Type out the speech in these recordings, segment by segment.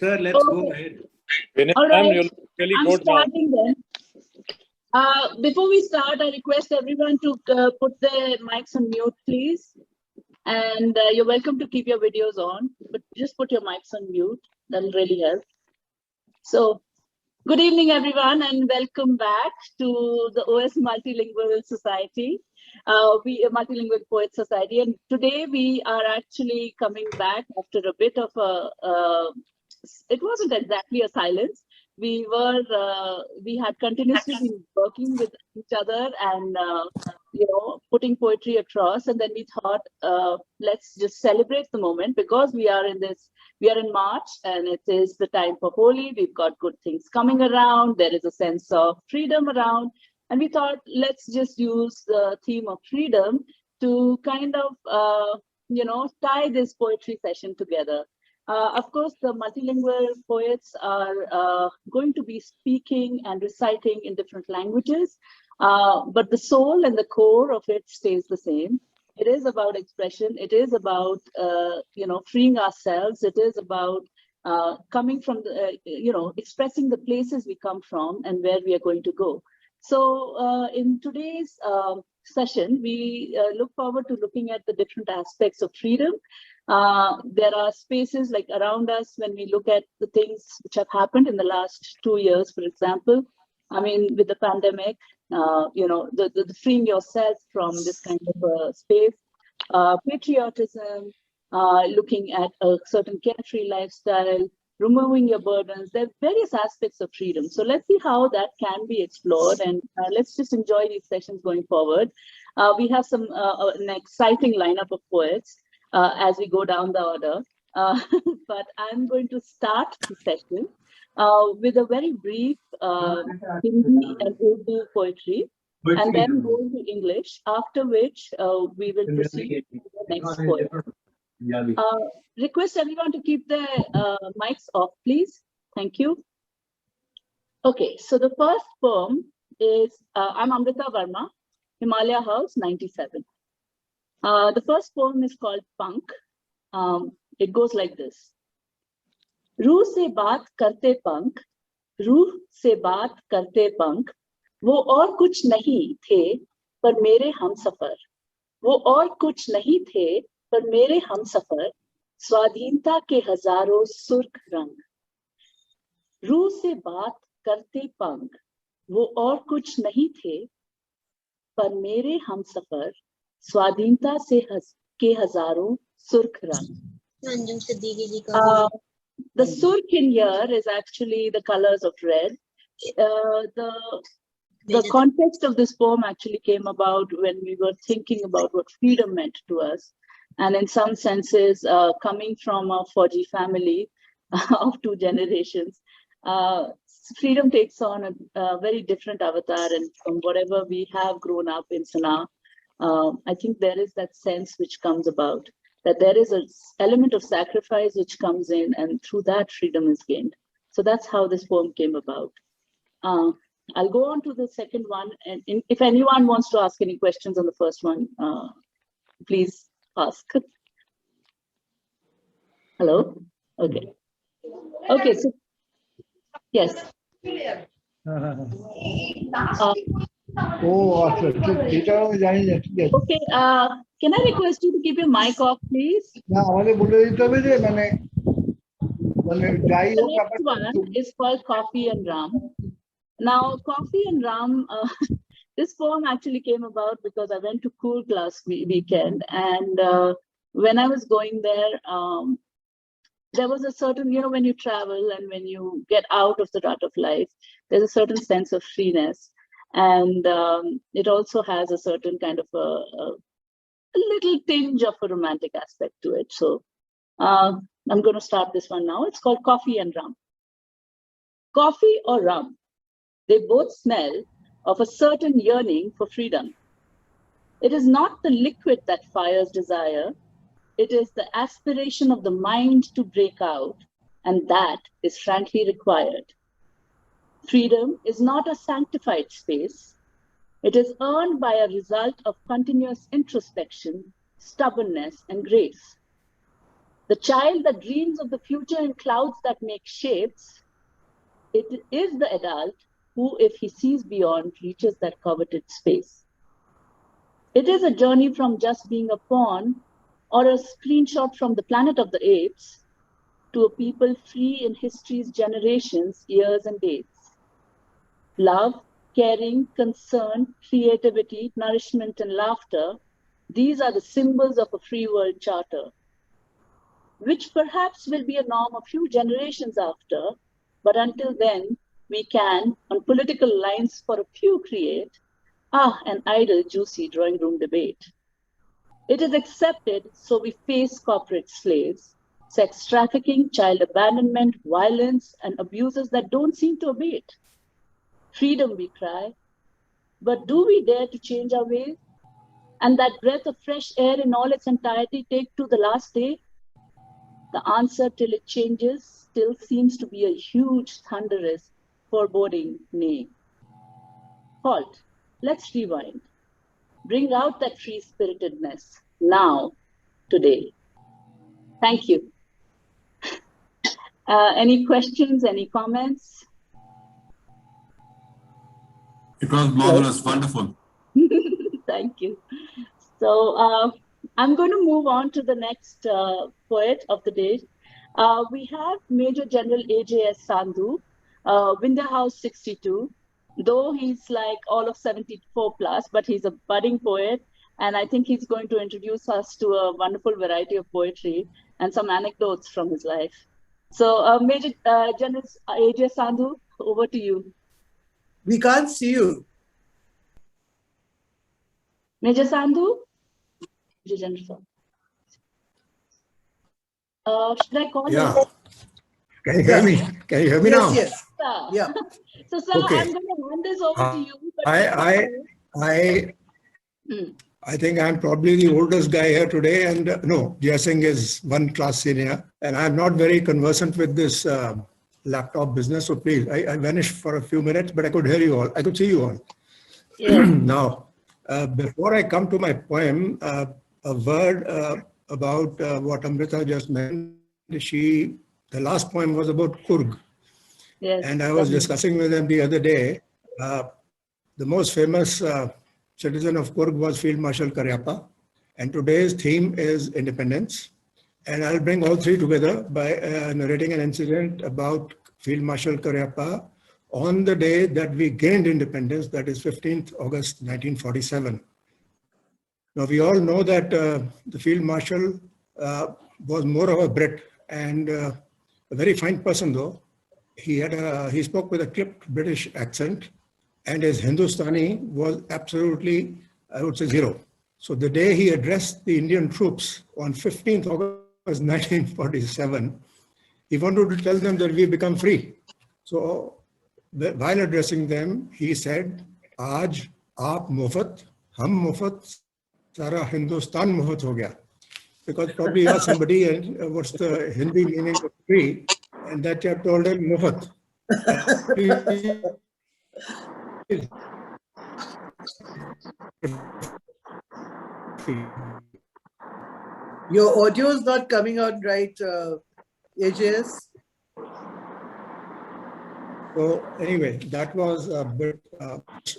Sir, let's go ahead. All right, really I'm good now. starting then. Before we start, I request everyone to put their mics on mute, please. And you're welcome to keep your videos on, but just put your mics on mute. That'll really help. So, good evening, everyone, and welcome back to the OS Multilingual Society. We are Multilingual Poets Society, and today we are actually coming back after a bit of it wasn't exactly a silence. We had continuously been working with each other and putting poetry across, and then we thought, let's just celebrate the moment because we are in March and it is the time for Holi. We've got good things coming around. There is a sense of freedom around. And we thought, let's just use the theme of freedom to kind of, tie this poetry session together. Of course, the multilingual poets are going to be speaking and reciting in different languages, but the soul and the core of it stays the same. It is about expression. It is about, freeing ourselves. It is about coming from, expressing the places we come from and where we are going to go. So in today's session, we look forward to looking at the different aspects of freedom. There are spaces like around us when we look at the things which have happened in the last 2 years, for example. I mean, with the pandemic, the freeing yourself from this kind of space, patriotism, looking at a certain carefree lifestyle, removing your burdens. There are various aspects of freedom. So let's see how that can be explored, and let's just enjoy these sessions going forward. We have an exciting lineup of poets as we go down the order, but I'm going to start the session with a very brief Hindi and Urdu poetry, and then go into English, after which we will proceed to the next poet. Request everyone to keep their mics off, please. Thank you. Okay, so the first poem is, I'm Amrita Verma, Himalaya House 97. The first poem is called Punk. It goes like this. रूह से बात करते पंख, रूह से बात करते पंख, वो और कुछ नहीं थे पर मेरे हमसफर, वो और कुछ नहीं थे पर मेरे हमसफर, स्वाधीनता के हजारों सुर्ख रंग। रूह से बात करते पंख, वो और कुछ नहीं थे पर मेरे हमसफर, स्वाधीनता के हजारों सुर्ख रंग। The surk in here is actually the colors of red. The context of this poem actually came about when we were thinking about what freedom meant to us. And in some senses, coming from a Fauji family of 2 generations, freedom takes on a very different avatar. And from whatever we have grown up in Sana, I think there is that sense which comes about, that there is an element of sacrifice which comes in, and through that freedom is gained. So that's how this poem came about. I'll go on to the second one, and if anyone wants to ask any questions on the first one, please ask. Hello? Okay. Okay, so yes. Okay, can I request you to keep your mic off, please? The next one is called Coffee and Rum. Now, Coffee and Rum, this poem actually came about because I went to Cool Class weekend, and when I was going there, there was a certain, when you travel and when you get out of the rut of life, there's a certain sense of freeness. And it also has a certain kind of a little tinge of a romantic aspect to it. So I'm going to start this one now. It's called Coffee and Rum. Coffee or rum, they both smell of a certain yearning for freedom. It is not the liquid that fires desire. It is the aspiration of the mind to break out, and that is frankly required. Freedom is not a sanctified space. It is earned by a result of continuous introspection, stubbornness, and grace. The child that dreams of the future in clouds that make shapes, it is the adult who, if he sees beyond, reaches that coveted space. It is a journey from just being a pawn or a screenshot from the Planet of the Apes to a people free in history's generations, years, and dates. Love, caring, concern, creativity, nourishment, and laughter, these are the symbols of a free world charter, which perhaps will be a norm a few generations after, but until then, we can, on political lines for a few, create, an idle, juicy drawing room debate. It is accepted, so we face corporate slaves, sex trafficking, child abandonment, violence, and abuses that don't seem to abate. Freedom, we cry, but do we dare to change our ways? And that breath of fresh air in all its entirety take to the last day? The answer till it changes still seems to be a huge, thunderous, foreboding nay. Halt, let's rewind. Bring out that free-spiritedness now, today. Thank you. Any questions, any comments? It was marvelous, wonderful. Thank you. So I'm going to move on to the next poet of the day. We have Major General AJS Sandhu, Winter House 62. Though he's like all of 74 plus, but he's a budding poet. And I think he's going to introduce us to a wonderful variety of poetry and some anecdotes from his life. So Major General AJS Sandhu, over to you. We can't see you. Major Sandhu? Major General. Should I call you? Can you hear me? Can you hear me now? Yes. Yeah. So, sir, Okay. I'm going to hand this over to you. I think I'm probably the oldest guy here today, and no, Jai Singh is one class senior, and I'm not very conversant with this laptop business. So please, I vanished for a few minutes, but I could hear you all. I could see you all. Yeah. Now, before I come to my poem, a word about what Amrita just mentioned. The last poem was about Coorg. Yes. And I was discussing with them the other day, the most famous citizen of Coorg was Field Marshal Cariappa. And today's theme is independence. And I'll bring all three together by narrating an incident about Field Marshal Cariappa on the day that we gained independence, that is 15th August 1947. Now, we all know that the Field Marshal was more of a Brit and a very fine person, though. He spoke with a clipped British accent, and his Hindustani was absolutely, I would say, zero. So the day he addressed the Indian troops on 15th August 1947, he wanted to tell them that we become free. So while addressing them, he said, "Aaj aap mufat, hum mufat, sara Hindustan mufat ho gaya." Because probably you asked somebody, and what's the Hindi meaning of free? And that chap told him, Mufat. Your audio is not coming out right, AJS. So anyway, that was a bit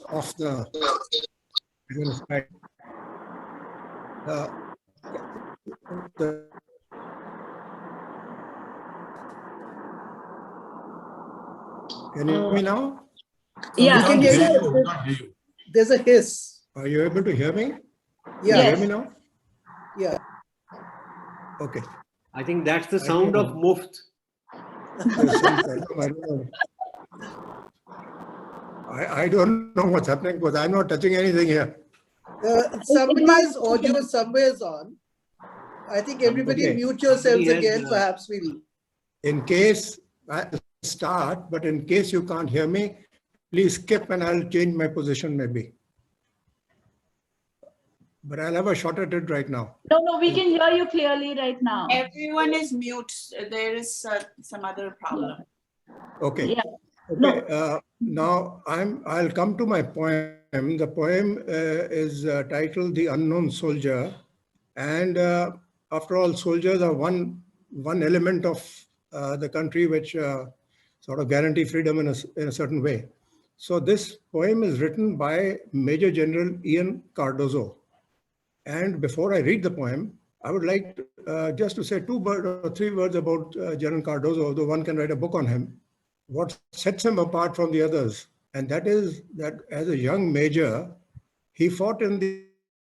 off the side. Can you hear me now? Yeah. We can hear you. There's a hiss. Are you able to hear me? Yeah. Can you hear me now? Yeah. Okay. I think that's the sound of Muft. I don't know what's happening because I'm not touching anything here. Somebody's audio somewhere is on. I think everybody mute yourselves again. Perhaps we'll. In case I start, but in case you can't hear me, please skip and I'll change my position maybe. But I'll have a shot at it right now. No, we can hear you clearly right now. Everyone is mute. There is some other problem. Okay. Yeah. Okay. Now I'll come to my poem. The poem is titled "The Unknown Soldier," and after all, soldiers are one one element of the country which sort of guarantee freedom in a certain way. So this poem is written by Major General Ian Cardozo. And before I read the poem, I would like just to say 2 or 3 words about General Cardozo, although one can write a book on him. What sets him apart from the others, and that is that as a young major, he fought in the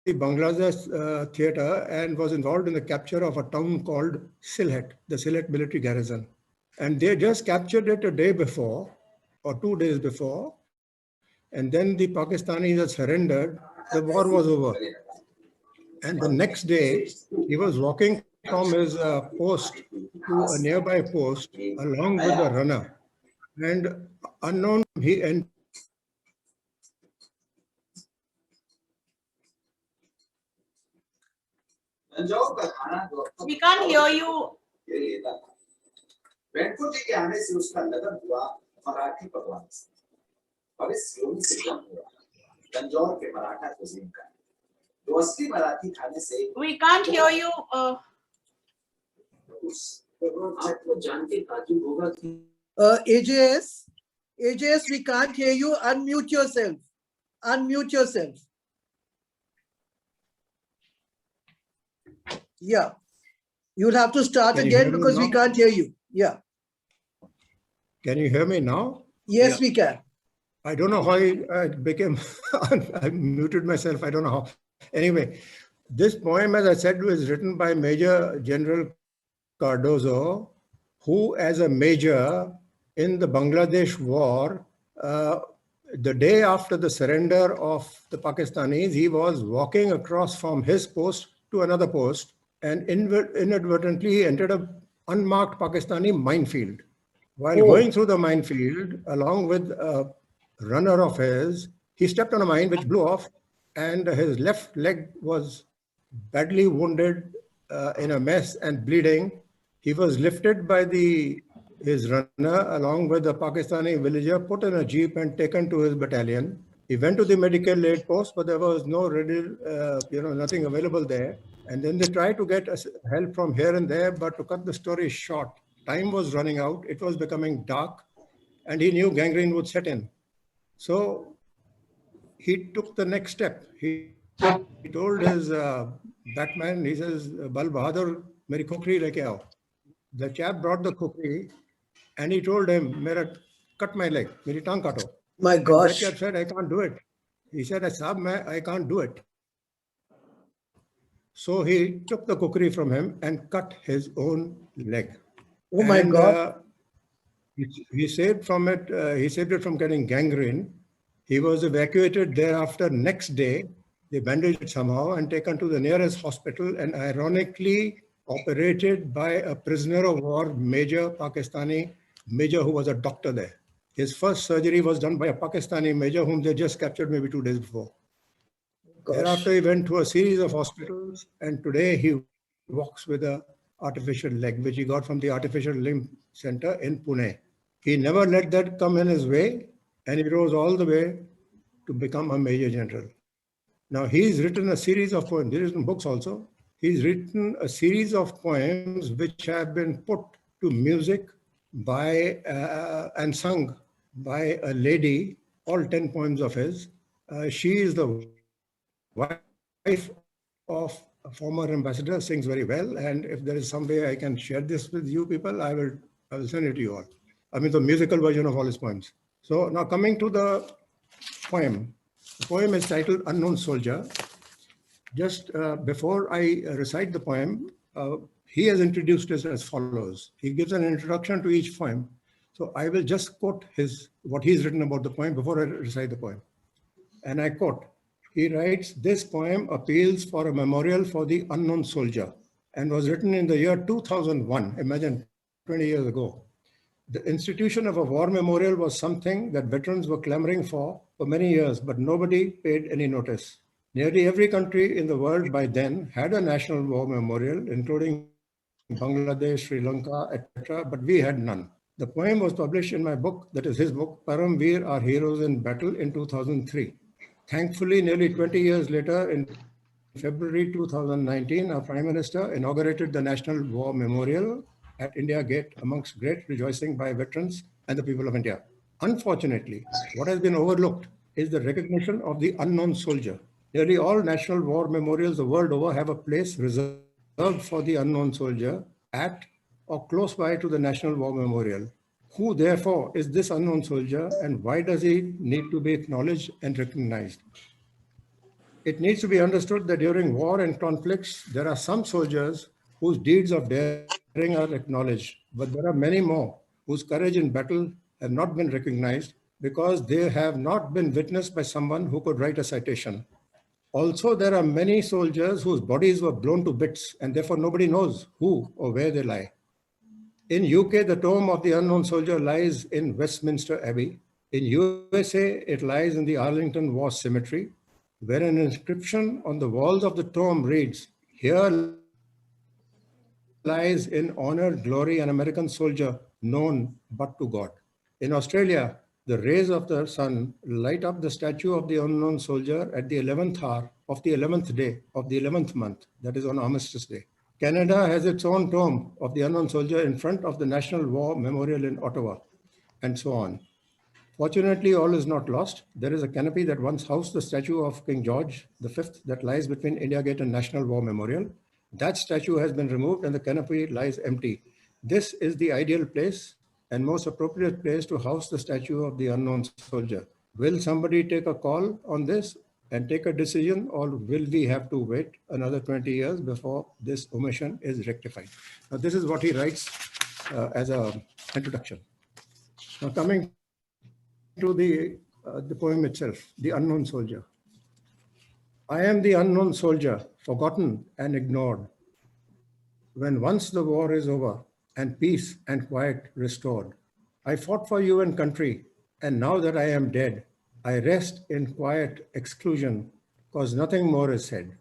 Bangladesh theater and was involved in the capture of a town called Sylhet, the Sylhet military garrison. And they just captured it a day before or 2 days before. And then the Pakistanis had surrendered. The war was over. And the next day, he was walking from his post to a nearby post along with a runner. And unknown, he entered. We can't hear you. वेंकुटी के आने से उसका लगन हुआ मराठी पकवान से और इस योनि से जन्म हुआ तंजौर के मराठा कुजीन का जो असली मराठी खाने से We can't hear you. आपको जान के ताजुब होगा कि AJS, we can't hear you. Unmute yourself. Unmute yourself. Yeah. You'll have to start Can you again hear me because we now? can't hear you. Yeah. Can you hear me now? Yes, Yeah. we can. I don't know how I became, I muted myself. I don't know how. Anyway, this poem, as I said, was written by Major General Cardozo, who as a major in the Bangladesh war, the day after the surrender of the Pakistanis, he was walking across from his post to another post and inadvertently he entered an unmarked Pakistani minefield. While going through the minefield, along with a runner of his, he stepped on a mine which blew off and his left leg was badly wounded in a mess and bleeding. He was lifted by his runner along with a Pakistani villager, put in a jeep and taken to his battalion. He went to the medical aid post, but there was no ready, nothing available there. And then they tried to get help from here and there, but to cut the story short, time was running out. It was becoming dark, and he knew gangrene would set in. So he took the next step. He told his batman, he says, "Bal Bahadur, meri khokri leke aao." The chap brought the khokri, and he told him, "Cut my leg, meri tang kato." My That gosh. chap said, "I can't do it." He said, "Sahab, I can't do it." So he took the kukri from him and cut his own leg. Oh my And, God. he saved from it. He saved it from getting gangrene. He was evacuated thereafter. Next day, they bandaged it somehow and taken to the nearest hospital, and ironically operated by a prisoner of war, Pakistani major who was a doctor there. His first surgery was done by a Pakistani major whom they just captured maybe 2 days before. Thereafter, he went to a series of hospitals, and today he walks with an artificial leg, which he got from the Artificial Limb Center in Pune. He never let that come in his way, and he rose all the way to become a major general. Now, he's written a series of poems. He's written books also. He's written a series of poems which have been put to music by and sung by a lady, all 10 poems of his. She is the wife of a former ambassador, sings very well. And if there is some way I can share this with you people, I will send it to you all. I mean, the musical version of all his poems. So now coming to the poem. The poem is titled Unknown Soldier. Just before I recite the poem, he has introduced it as follows. He gives an introduction to each poem. So I will just quote what he's written about the poem before I recite the poem. And I quote, he writes, "This poem appeals for a memorial for the unknown soldier and was written in the year 2001. Imagine 20 years ago. The institution of a war memorial was something that veterans were clamoring for many years, but nobody paid any notice. Nearly every country in the world by then had a national war memorial, including Bangladesh, Sri Lanka, etc., but we had none. The poem was published in my book, that is his book, Paramveer, Our Heroes in Battle, in 2003. Thankfully, nearly 20 years later, in February 2019, our Prime Minister inaugurated the National War Memorial at India Gate amongst great rejoicing by veterans and the people of India. Unfortunately, what has been overlooked is the recognition of the unknown soldier. Nearly all national war memorials the world over have a place reserved for the unknown soldier at or close by to the National War Memorial. Who, therefore, is this unknown soldier and why does he need to be acknowledged and recognized? It needs to be understood that during war and conflicts, there are some soldiers whose deeds of daring are acknowledged, but there are many more whose courage in battle have not been recognized because they have not been witnessed by someone who could write a citation. Also, there are many soldiers whose bodies were blown to bits and therefore nobody knows who or where they lie. In UK, the tomb of the unknown soldier lies in Westminster Abbey. In USA, it lies in the Arlington War Cemetery, where an inscription on the walls of the tomb reads, "Here lies in honor, glory, an American soldier known but to God." In Australia, the rays of the sun light up the statue of the unknown soldier at the 11th hour of the 11th day of the 11th month, that is on Armistice Day. Canada has its own tomb of the unknown soldier in front of the National War Memorial in Ottawa, and so on. Fortunately, all is not lost. There is a canopy that once housed the statue of King George V that lies between India Gate and National War Memorial. That statue has been removed and the canopy lies empty. This is the ideal place and most appropriate place to house the statue of the unknown soldier. Will somebody take a call on this and take a decision, or will we have to wait another 20 years before this omission is rectified? Now, this is what he writes as an introduction. Now, coming to the poem itself, The Unknown Soldier. I am the unknown soldier, forgotten and ignored. When once the war is over and peace and quiet restored, I fought for you and country, and now that I am dead, I rest in quiet exclusion, cause nothing more is said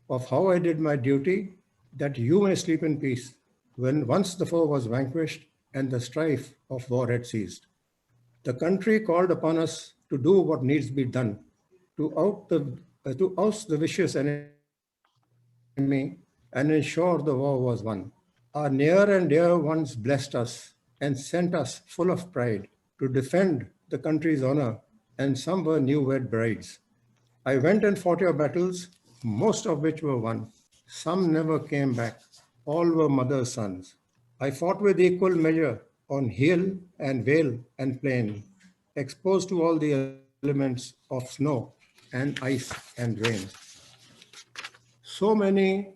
of how I did my duty, that you may sleep in peace, when once the foe was vanquished and the strife of war had ceased. The country called upon us to do what needs be done, to oust the vicious enemy and ensure the war was won. Our near and dear ones blessed us and sent us full of pride to defend the country's honor, and some were new-wed brides. I went and fought your battles, most of which were won. Some never came back, all were mother's sons. I fought with equal measure on hill and vale and plain, exposed to all the elements of snow and ice and rain. So many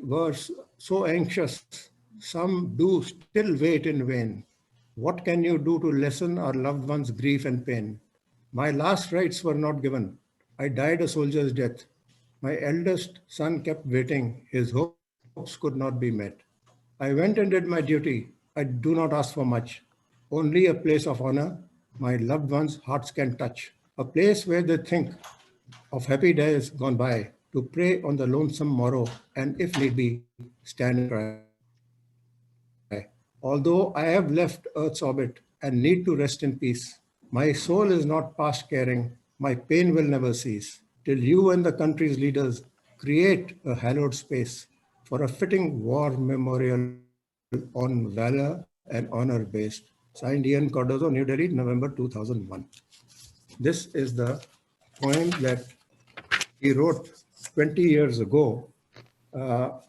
were so anxious, some do still wait in vain. What can you do to lessen our loved ones' grief and pain? My last rites were not given. I died a soldier's death. My eldest son kept waiting. His hopes could not be met. I went and did my duty. I do not ask for much. Only a place of honor my loved ones' hearts can touch. A place where they think of happy days gone by, to pray on the lonesome morrow, and if need be, stand and cry. Although I have left Earth's orbit and need to rest in peace, my soul is not past caring. My pain will never cease till you and the country's leaders create a hallowed space for a fitting war memorial on valor and honor based. Signed, Ian Cardozo, New Delhi, November 2001. This is the poem that he wrote 20 years ago for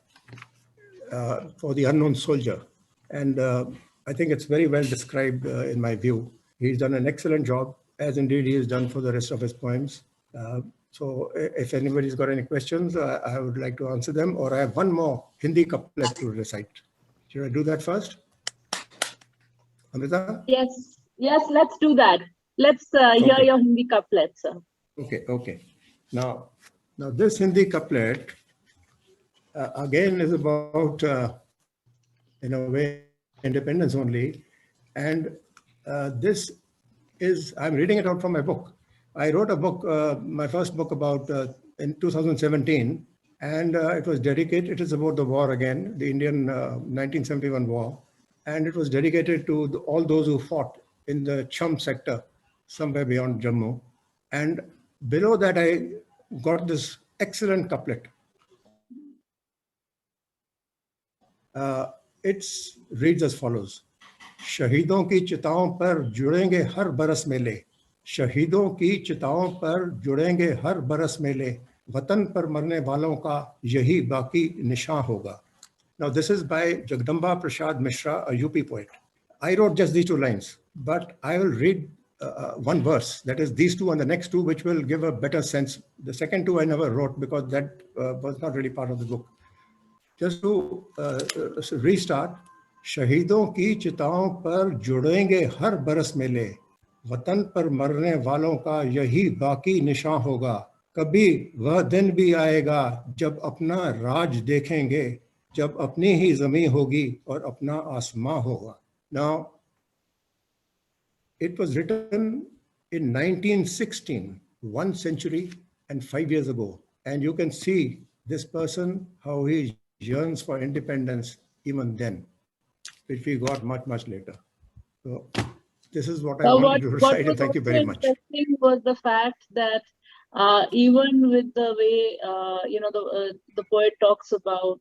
the unknown soldier. And I think it's very well described in my view. He's done an excellent job, as indeed he has done for the rest of his poems. So if anybody's got any questions, I would like to answer them, or I have one more Hindi couplet to recite. Should I do that first? Amrita? Yes, let's do that. Let's hear your Hindi couplet, sir. Okay. Now this Hindi couplet, again, is about, in a way, independence only. And this is, I'm reading it out from my book. I wrote a book, my first book about in 2017, and it was dedicated, it is about the war again, the Indian 1971 war. And it was dedicated to all those who fought in the Chum sector, somewhere beyond Jammu. And below that, I got this excellent couplet. It reads as follows. शहीदों की चिताओं पर जुड़ेंगे हर बरस मेले, शहीदों की चिताओं पर जुड़ेंगे हर बरस मेले, वतन पर मरने वालों का यही बाकी निशान होगा. Now this is by Jagdamba Prasad Mishra, a UP poet. I wrote just these two lines, but I will read one verse, that is these two and the next two, which will give a better sense. The second two I never wrote because that was not really part of the book. Just to restart, शहीदों की चिताओं पर जुड़ेंगे हर बरस मेले, वतन पर मरने वालों का यही बाकी निशान होगा, कभी वह दिन भी आएगा जब अपना राज देखेंगे, जब अपनी ही ज़मीं होगी और अपना आसमां होगा. Now, it was written in 1916, 1 century and 5 years ago, and you can see this person, how he yearns for independence even then, which we got much later. So this is what I wanted to recite, and thank you very much. Interesting was the fact that even with the way the poet talks about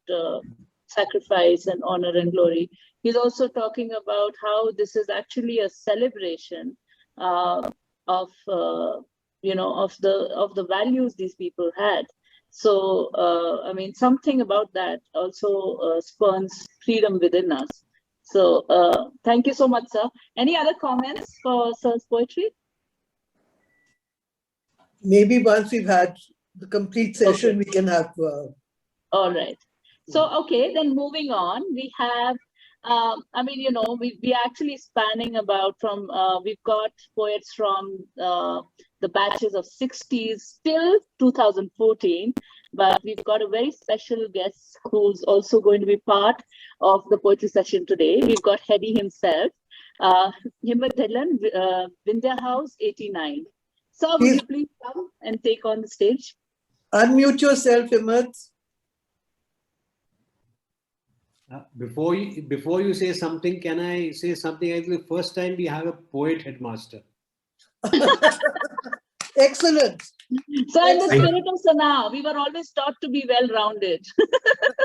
sacrifice and honor and glory, he's also talking about how this is actually a celebration of the values these people had. So, I mean, something about that also spurns freedom within us. So, thank you so much, sir. Any other comments for sir's poetry? Maybe once we've had the complete session, we can have. All right. So, okay, then moving on, we have, we're actually spanning about from, we've got poets from the batches of 60s till 2014, but we've got a very special guest who's also going to be part of the poetry session today. We've got Hedy himself, Himmat Dhillon, Vindhya House 89. Sir, will you please come and take on the stage? Unmute yourself, Himmat. Before you say something, can I say something? I think the first time we have a poet headmaster. Excellent. So in the spirit of Sana, we were always taught to be well-rounded.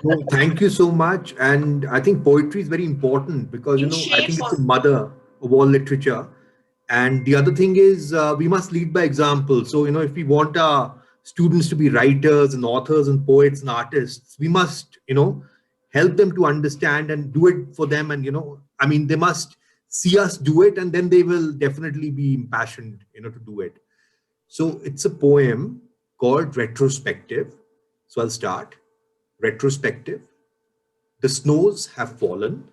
No, thank you so much. And I think poetry is very important because, I think it's the mother of all literature. And the other thing is we must lead by example. So, if we want our students to be writers and authors and poets and artists, we must, help them to understand and do it for them. And, they must see us do it, and then they will definitely be impassioned, to do it. So it's a poem called Retrospective. So I'll start. Retrospective. The snows have fallen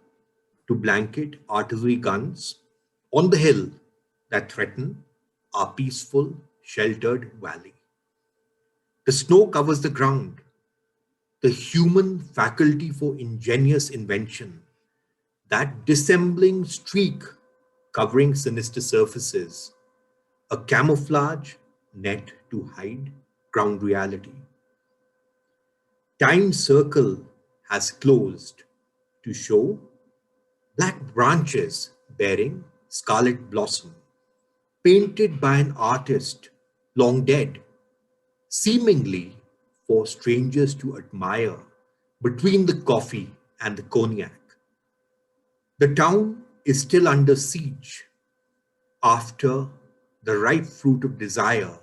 to blanket artillery guns on the hill that threaten our peaceful, sheltered valley. The snow covers the ground, the human faculty for ingenious invention, that dissembling streak covering sinister surfaces, a camouflage net to hide ground reality. Time's circle has closed to show black branches bearing scarlet blossom, painted by an artist long dead, seemingly for strangers to admire between the coffee and the cognac. The town is still under siege. After the ripe fruit of desire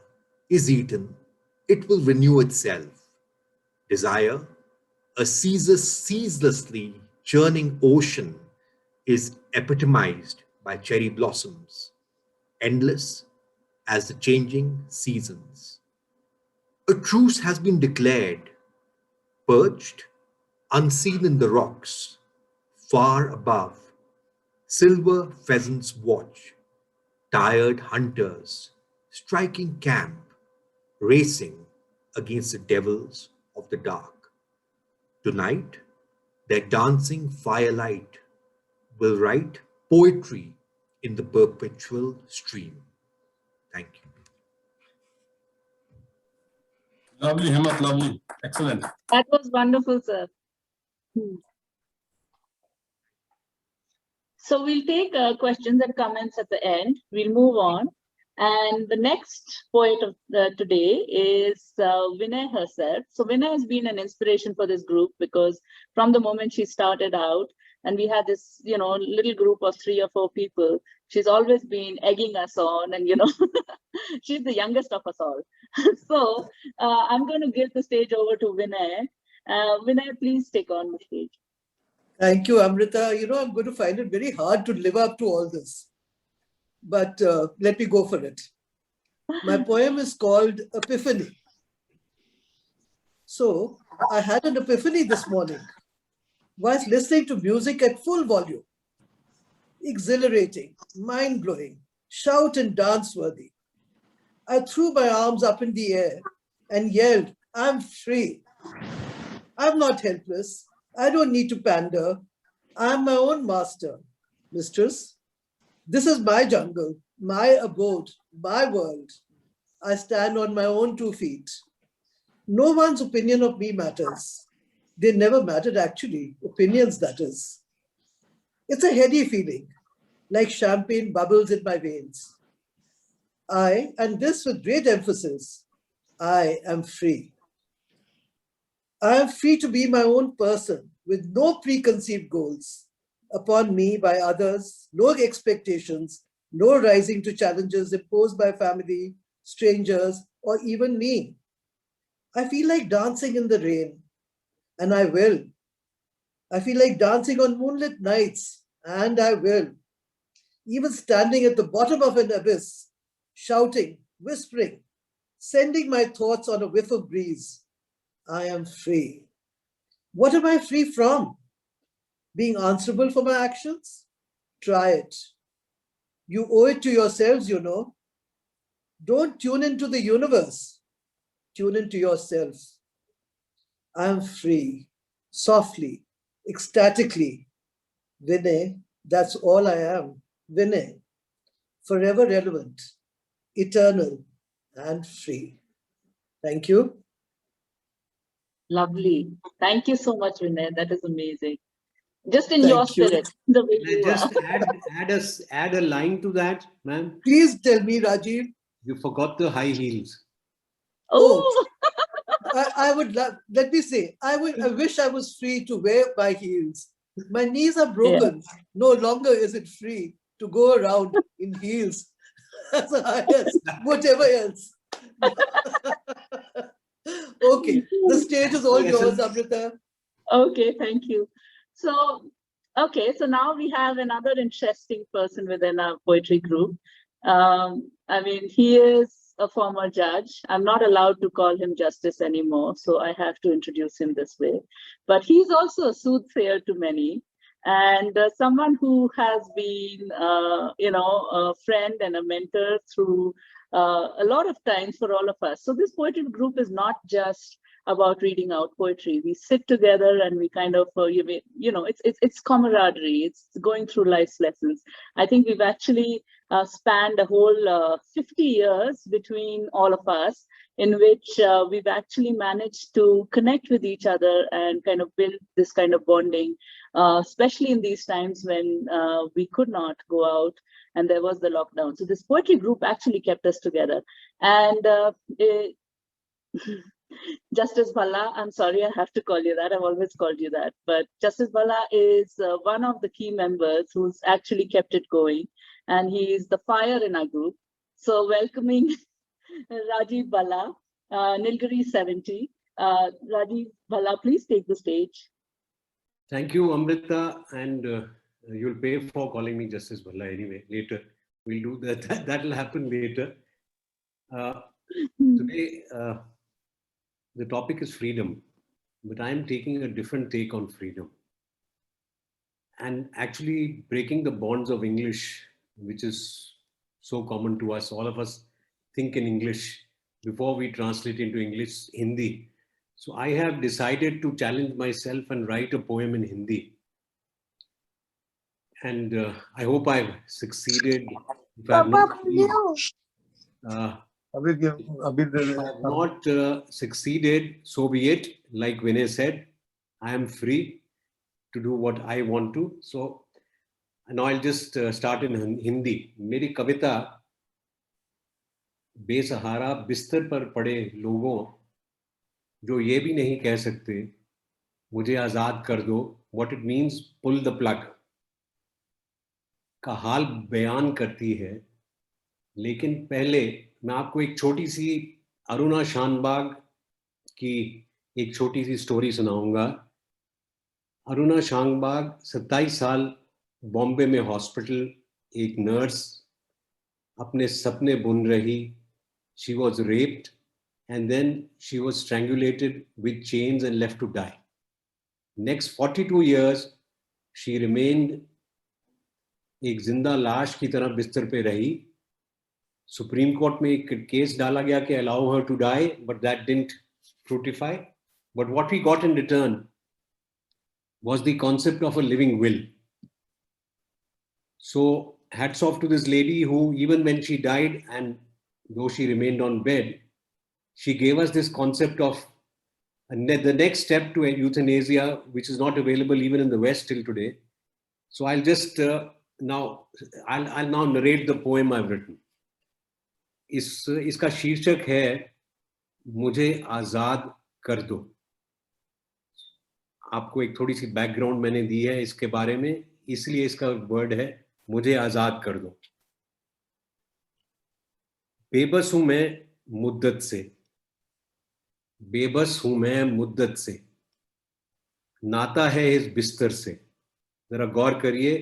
is eaten, it will renew itself. Desire, a ceaselessly churning ocean, is epitomized by cherry blossoms, endless as the changing seasons. A truce has been declared, perched, unseen in the rocks, far above. Silver pheasants watch, tired hunters striking camp, racing against the devils of the dark. Tonight, their dancing firelight will write poetry in the perpetual stream. Thank you. Lovely, Himmat, lovely. Excellent. That was wonderful, sir. So we'll take questions and comments at the end. We'll move on. And the next poet of today is Vinay herself. So Vinay has been an inspiration for this group because from the moment she started out, and we had this, little group of 3 or 4 people, she's always been egging us on, and she's the youngest of us all. So I'm going to give the stage over to Vinay. Vinay, please take on the stage. Thank you, Amrita. I'm going to find it very hard to live up to all this, but let me go for it. My poem is called Epiphany. So I had an epiphany this morning whilst listening to music at full volume. Exhilarating, mind-blowing, shout and dance worthy. I threw my arms up in the air and yelled, "I'm free. I'm not helpless. I don't need to pander. I'm my own master. Mistress, this is my jungle, my abode, my world. I stand on my own 2 feet. No one's opinion of me matters. They never mattered actually, opinions that is. It's a heady feeling, like champagne bubbles in my veins. I, and this with great emphasis, I am free. I am free to be my own person with no preconceived goals upon me by others, no expectations, no rising to challenges imposed by family, strangers, or even me. I feel like dancing in the rain, and I will. I feel like dancing on moonlit nights, and I will. Even standing at the bottom of an abyss, shouting, whispering, sending my thoughts on a whiff of breeze. I am free. What am I free from? Being answerable for my actions? Try it. You owe it to yourselves, Don't tune into the universe. Tune into yourself. I am free, softly, ecstatically. Vinay, that's all I am. Vinay, forever relevant, eternal, and free. Thank you. Lovely. Thank you so much, Vinay. That is amazing. Just in your spirit, the way you Just are. add a line to that, ma'am. Please tell me, Rajiv. You forgot the high heels. Oh, I would love, let me say, I wish I was free to wear my heels. My knees are broken. Yeah. No longer is it free to go around in heels as high as whatever else. Okay, the stage is all yours, Amrita. Okay, thank you. So, so now we have another interesting person within our poetry group. He is a former judge. I'm not allowed to call him Justice anymore, so I have to introduce him this way. But he's also a soothsayer to many, and someone who has been, a friend and a mentor through a lot of times for all of us. So this poetry group is not just about reading out poetry. We sit together and we kind of, it's camaraderie. It's going through life's lessons. I think we've actually spanned a whole 50 years between all of us, in which we've actually managed to connect with each other and kind of build this kind of bonding, especially in these times when we could not go out and there was the lockdown. So this poetry group actually kept us together. And Justice Bhalla, I'm sorry, I have to call you that. I've always called you that. But Justice Bhalla is one of the key members who's actually kept it going. And he is the fire in our group. So welcoming Rajiv Bhalla, Nilgiri 70. Rajiv Bhalla, please take the stage. Thank you, Amrita. And you'll pay for calling me Justice Bhalla anyway, later. We'll do that. That'll happen later. Today, the topic is freedom, but I'm taking a different take on freedom and actually breaking the bonds of English, which is so common to us. All of us think in English before we translate into English, Hindi. So I have decided to challenge myself and write a poem in Hindi. And I hope I've succeeded. If I've not succeeded, so be it. Like Vinay said, I am free to do what I want to. So now I'll just start in Hindi. मेरी कविता बेसहारा बिस्तर पर पड़े लोगों जो ये भी नहीं कह सकते मुझे आज़ाद कर दो, what it means pull the plug, का हाल बयान करती है। लेकिन पहले मैं आपको एक छोटी सी अरुणा शानबाग की एक छोटी सी स्टोरी सुनाऊंगा। अरुणा शानबाग 27 साल बॉम्बे में हॉस्पिटल, एक नर्स, अपने सपने बुन रही। She was raped and then she was strangulated with chains and left to die. Next 42 years, she remained एक जिंदा लाश की तरह बिस्तर पे रही। सुप्रीम कोर्ट में एक केस डाला गया कि allow her to die, but that didn't fructify. But what we got in return was the concept of a living will. So hats off to this lady who, even when she died and though she remained on bed, she gave us this concept of the next step to euthanasia, which is not available even in the West till today. So I'll just I'll now narrate the poem I've written. इसका शीर्षक है मुझे आजाद कर दो। आपको एक थोड़ी सी background मैंने दी है इसके बारे में, इसलिए इसका वर्ड है मुझे आजाद कर दो। बेबस हूं मैं मुद्दत से, बेबस हूं मैं मुद्दत से, नाता है इस बिस्तर से। जरा गौर करिए,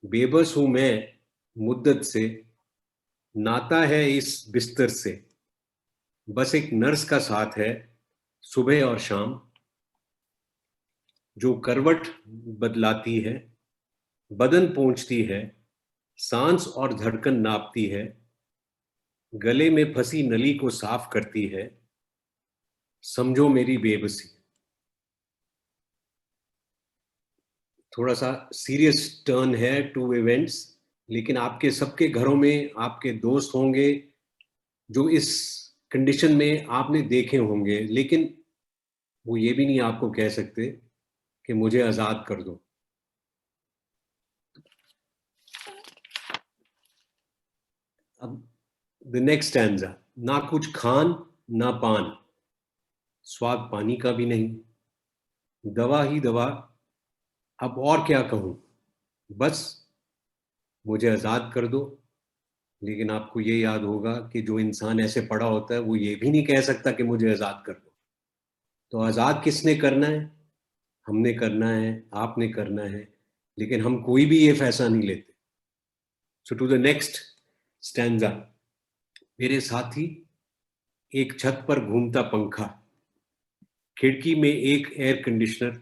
बेबस हूं मैं मुद्दत से, नाता है इस बिस्तर से, बस एक नर्स का साथ है सुबह और शाम, जो करवट बदलाती है, बदन पोंछती है, सांस और धड़कन नापती है, गले में फंसी नली को साफ करती है, समझो मेरी बेबसी। थोड़ा सा सीरियस टर्न है टू इवेंट्स, लेकिन आपके सबके घरों में आपके दोस्त होंगे जो इस कंडीशन में आपने देखे होंगे, लेकिन वो ये भी नहीं आपको कह सकते कि मुझे आजाद कर दो। अब द नेक्स्ट स्टैंजा, ना कुछ खान ना पान, स्वाद पानी का भी नहीं, दवा ही दवा, अब और क्या कहूं, बस मुझे आजाद कर दो। लेकिन आपको ये याद होगा कि जो इंसान ऐसे पड़ा होता है वो ये भी नहीं कह सकता कि मुझे आजाद कर दो। तो आजाद किसने करना है? हमने करना है, आपने करना है, लेकिन हम कोई भी ये फैसला नहीं लेते। सो टू द नेक्स्ट स्टैंजा, मेरे साथी एक छत पर घूमता पंखा, खिड़की में एक एयर कंडीशनर,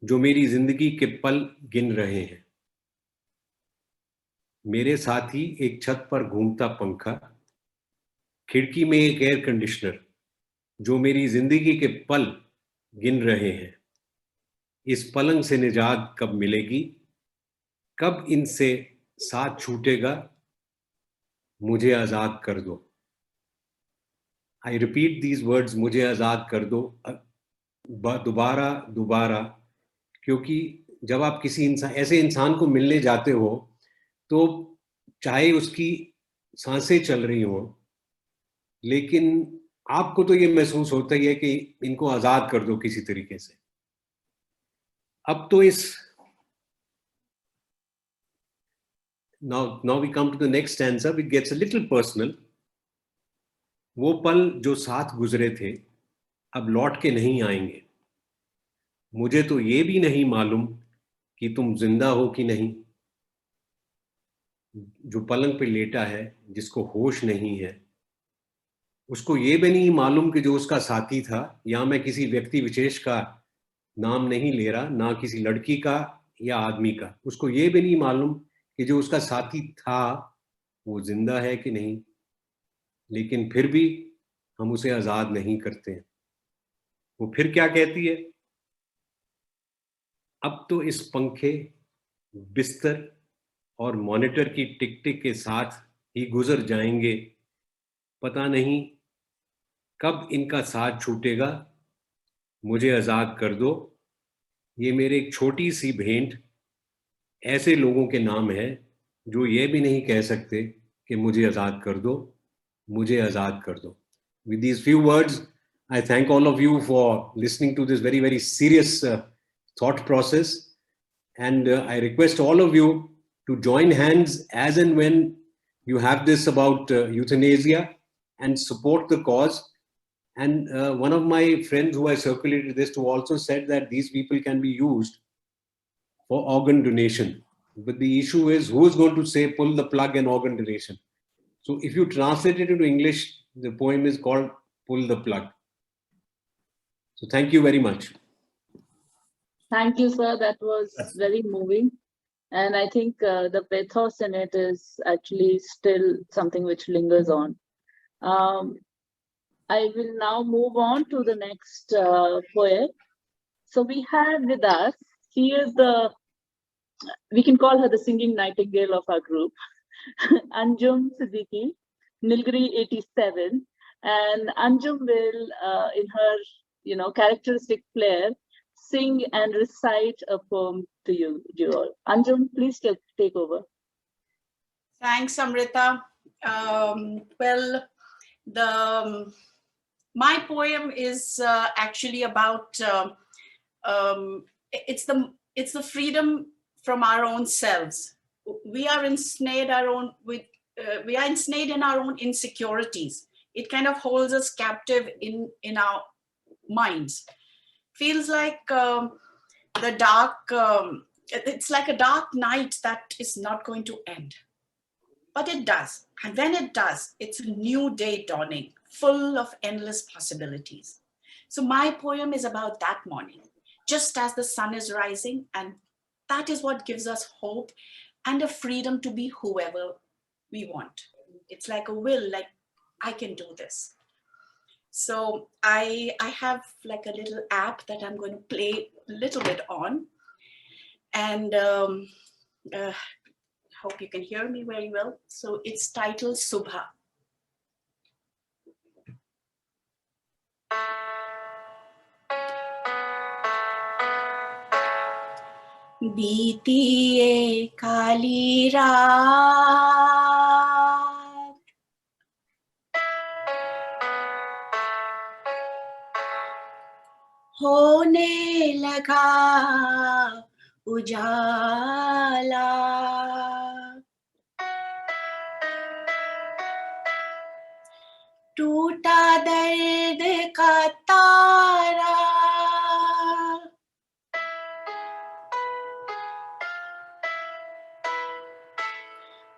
जो मेरी जिंदगी के पल गिन रहे हैं। मेरे साथी एक छत पर घूमता पंखा, खिड़की में एक एयर कंडीशनर, जो मेरी जिंदगी के पल गिन रहे हैं। इस पलंग से निजात कब मिलेगी, कब इनसे साथ छूटेगा, मुझे आजाद कर दो। आई रिपीट दीज वर्ड्स, मुझे आजाद कर दो, दोबारा दोबारा, क्योंकि जब आप किसी इंसान, ऐसे इंसान को मिलने जाते हो तो चाहे उसकी सांसें चल रही हो, लेकिन आपको तो ये महसूस होता ही है कि इनको आजाद कर दो किसी तरीके से। अब तो इस now we come to the next stanza, which gets a little personal. वो पल जो साथ गुजरे थे अब लौट के नहीं आएंगे, मुझे तो ये भी नहीं मालूम कि तुम जिंदा हो कि नहीं। जो पलंग पे लेटा है, जिसको होश नहीं है, उसको ये भी नहीं मालूम कि जो उसका साथी था, या मैं किसी व्यक्ति विशेष का नाम नहीं ले रहा, ना किसी लड़की का या आदमी का, उसको ये भी नहीं मालूम कि जो उसका साथी था वो जिंदा है कि नहीं। लेकिन फिर भी हम उसे आजाद नहीं करते हैं। वो फिर क्या कहती है, अब तो इस पंखे, बिस्तर और मॉनिटर की टिक टिक के साथ ही गुजर जाएंगे, पता नहीं कब इनका साथ छूटेगा, मुझे आजाद कर दो। ये मेरे एक छोटी सी भेंट ऐसे लोगों के नाम है जो ये भी नहीं कह सकते कि मुझे आजाद कर दो। Mujhe azad kar do. With these few words, I thank all of you for listening to this very, very serious thought process. And I request all of you to join hands as and when you have this about euthanasia and support the cause. And one of my friends who I circulated this to also said that these people can be used for organ donation. But the issue is, who is going to say pull the plug and organ donation? So if you translate it into English, the poem is called Pull the Plug. So thank you very much. Thank you, sir. That was very moving. And I think the pathos in it is actually still something which lingers on. I will now move on to the next poet. So we have with us, she is we can call her the singing nightingale of our group, Anjum Siddiqui, Nilgiri 87. And Anjum will, in her characteristic flair, sing and recite a poem to you all. Anjum, please take over. Thanks, Amrita. My poem is actually about it's the freedom from our own selves. We are ensnared in our own insecurities. It kind of holds us captive in our minds. Feels like the dark. It's like a dark night that is not going to end. But it does. And when it does, it's a new day dawning, full of endless possibilities. So my poem is about that morning, just as the sun is rising. And that is what gives us hope and a freedom to be whoever we want. It's like a will, like I can do this. So I have like a little app that I'm going to play a little bit on. And hope you can hear me very well. So it's titled Subha. बीती ये काली रात होने लगा उजाला टूटा दर्द का तारा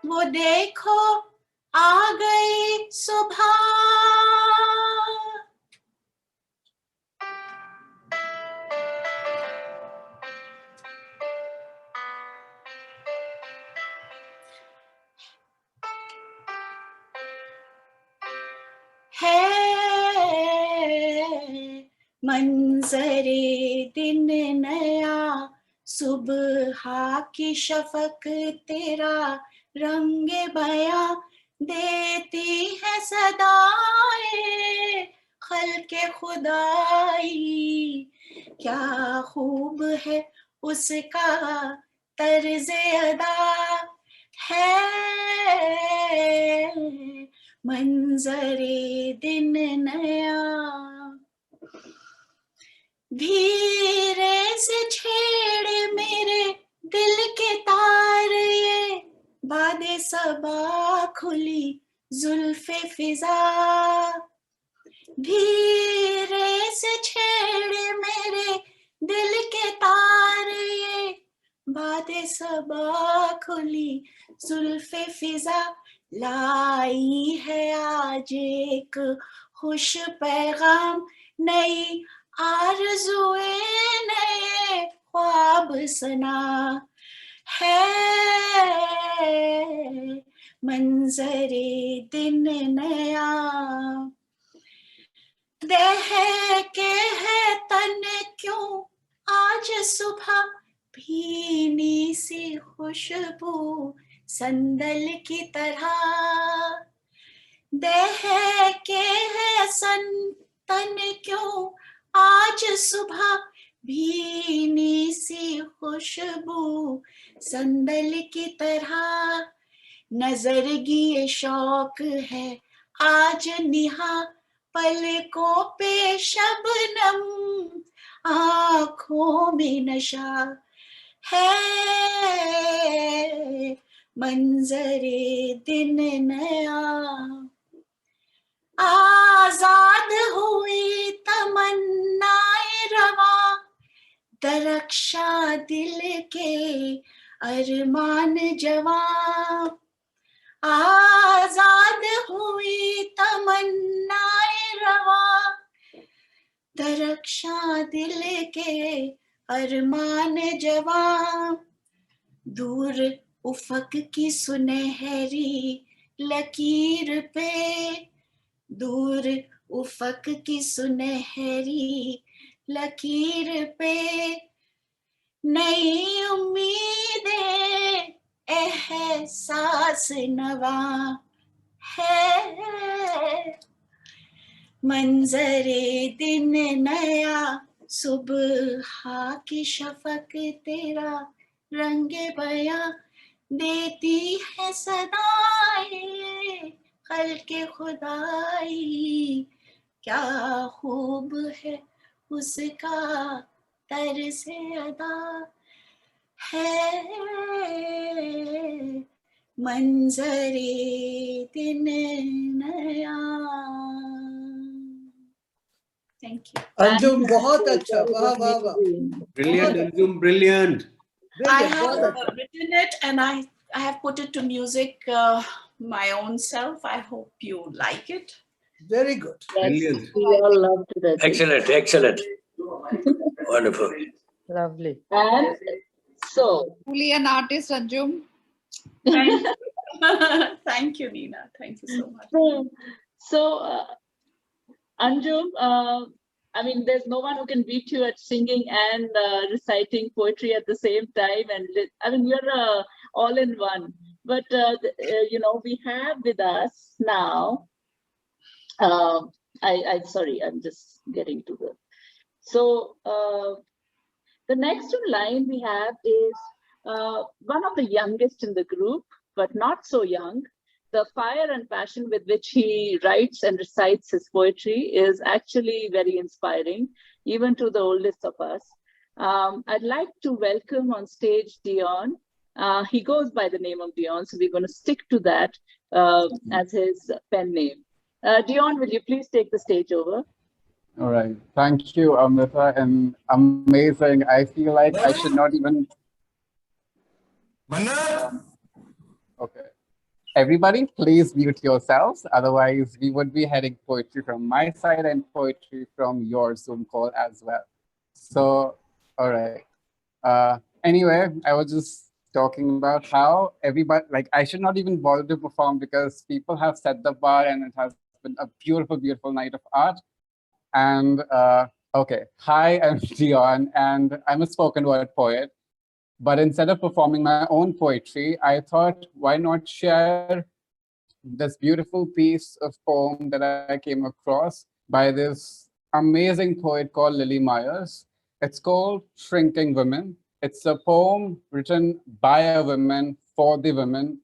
वो देखो आ गई सुबह है मंजरे दिन नया सुबह की शफक तेरा रंग बया देती है सदाएं खल्के खुदाई क्या खूब है उसका तर्ज़े अदा है मंजरे दिन नया धीरे से छेड़े मेरे दिल के तार ये बादे सबा खुली जुल्फे फिजा धीरे से छेड़े मेरे दिल के तार ये बादे सबा खुली जुल्फे फिजा लाई है आज एक खुश पैगाम नई आरज़ुए नए ख्वाब सना है मंजरे दिन नया दहके है तन क्यों आज सुबह भीनी सी खुशबू संदल की तरह दहके है तन क्यों आज सुबह भीनी सी खुशबू संदल की तरह नजरगी शौक है आज निहा पलकों पे शबनम, आँखों में नशा है, मंजरे दिन नया, आजाद हुई तमन्नाए रवा, दरख्शा दिल के अरमान जवा, आजाद हुई तमन्नाए रवा, दरख्शा दिल के अरमान जवा, दूर उफक की सुनहरी लकीर पे, दूर उफक की सुनहरी लकीर पे, नई उम्मीदें एहसास नवा है, मंजरे दिन नया, सुबह की शफक तेरा रंगे बया, देती है सदाएं खल्के खुदाई, क्या खूब है उसका तर्ज़े अदा है, मंजरे दिन नया। Thank you. अंजुम बहुत अच्छा, वाह वाह वाह, Brilliant, Anjum, brilliant. I Brilliant, have बहुत अच्छा. written it and I have put it to music my own self. I hope you like it. Very good. Brilliant. We all loved that. Excellent, excellent. Wonderful. Lovely. And so, Truly an artist, Anjum. Thank you. Thank you, Nina. Thank you so much. Anjum, I mean, there's no one who can beat you at singing and reciting poetry at the same time. And I mean, you're all in one. But, you know, we have with us now, sorry, I'm just getting to the, so the next in line we have is one of the youngest in the group, but not so young. The fire and passion with which he writes and recites his poetry is actually very inspiring, even to the oldest of us. I'd like to welcome on stage Dion. He goes by the name of Dion, so we're going to stick to that as his pen name. Dion, will you please take the stage over? All right. Thank you, Amrita. And amazing. I feel like I should not even. Okay. Everybody, please mute yourselves. Otherwise, we would be heading poetry from my side and poetry from your Zoom call as well. So, all right. Anyway, I was just talking about how everybody, like, I should not even bother to perform because people have set the bar and it has been a beautiful, beautiful night of art. And okay, hi, I'm Dion, and I'm a spoken word poet. But instead of performing my own poetry, I thought, why not share this beautiful piece of poem that I came across by this amazing poet called Lily Myers. It's called Shrinking Women. It's a poem written by a woman for the women.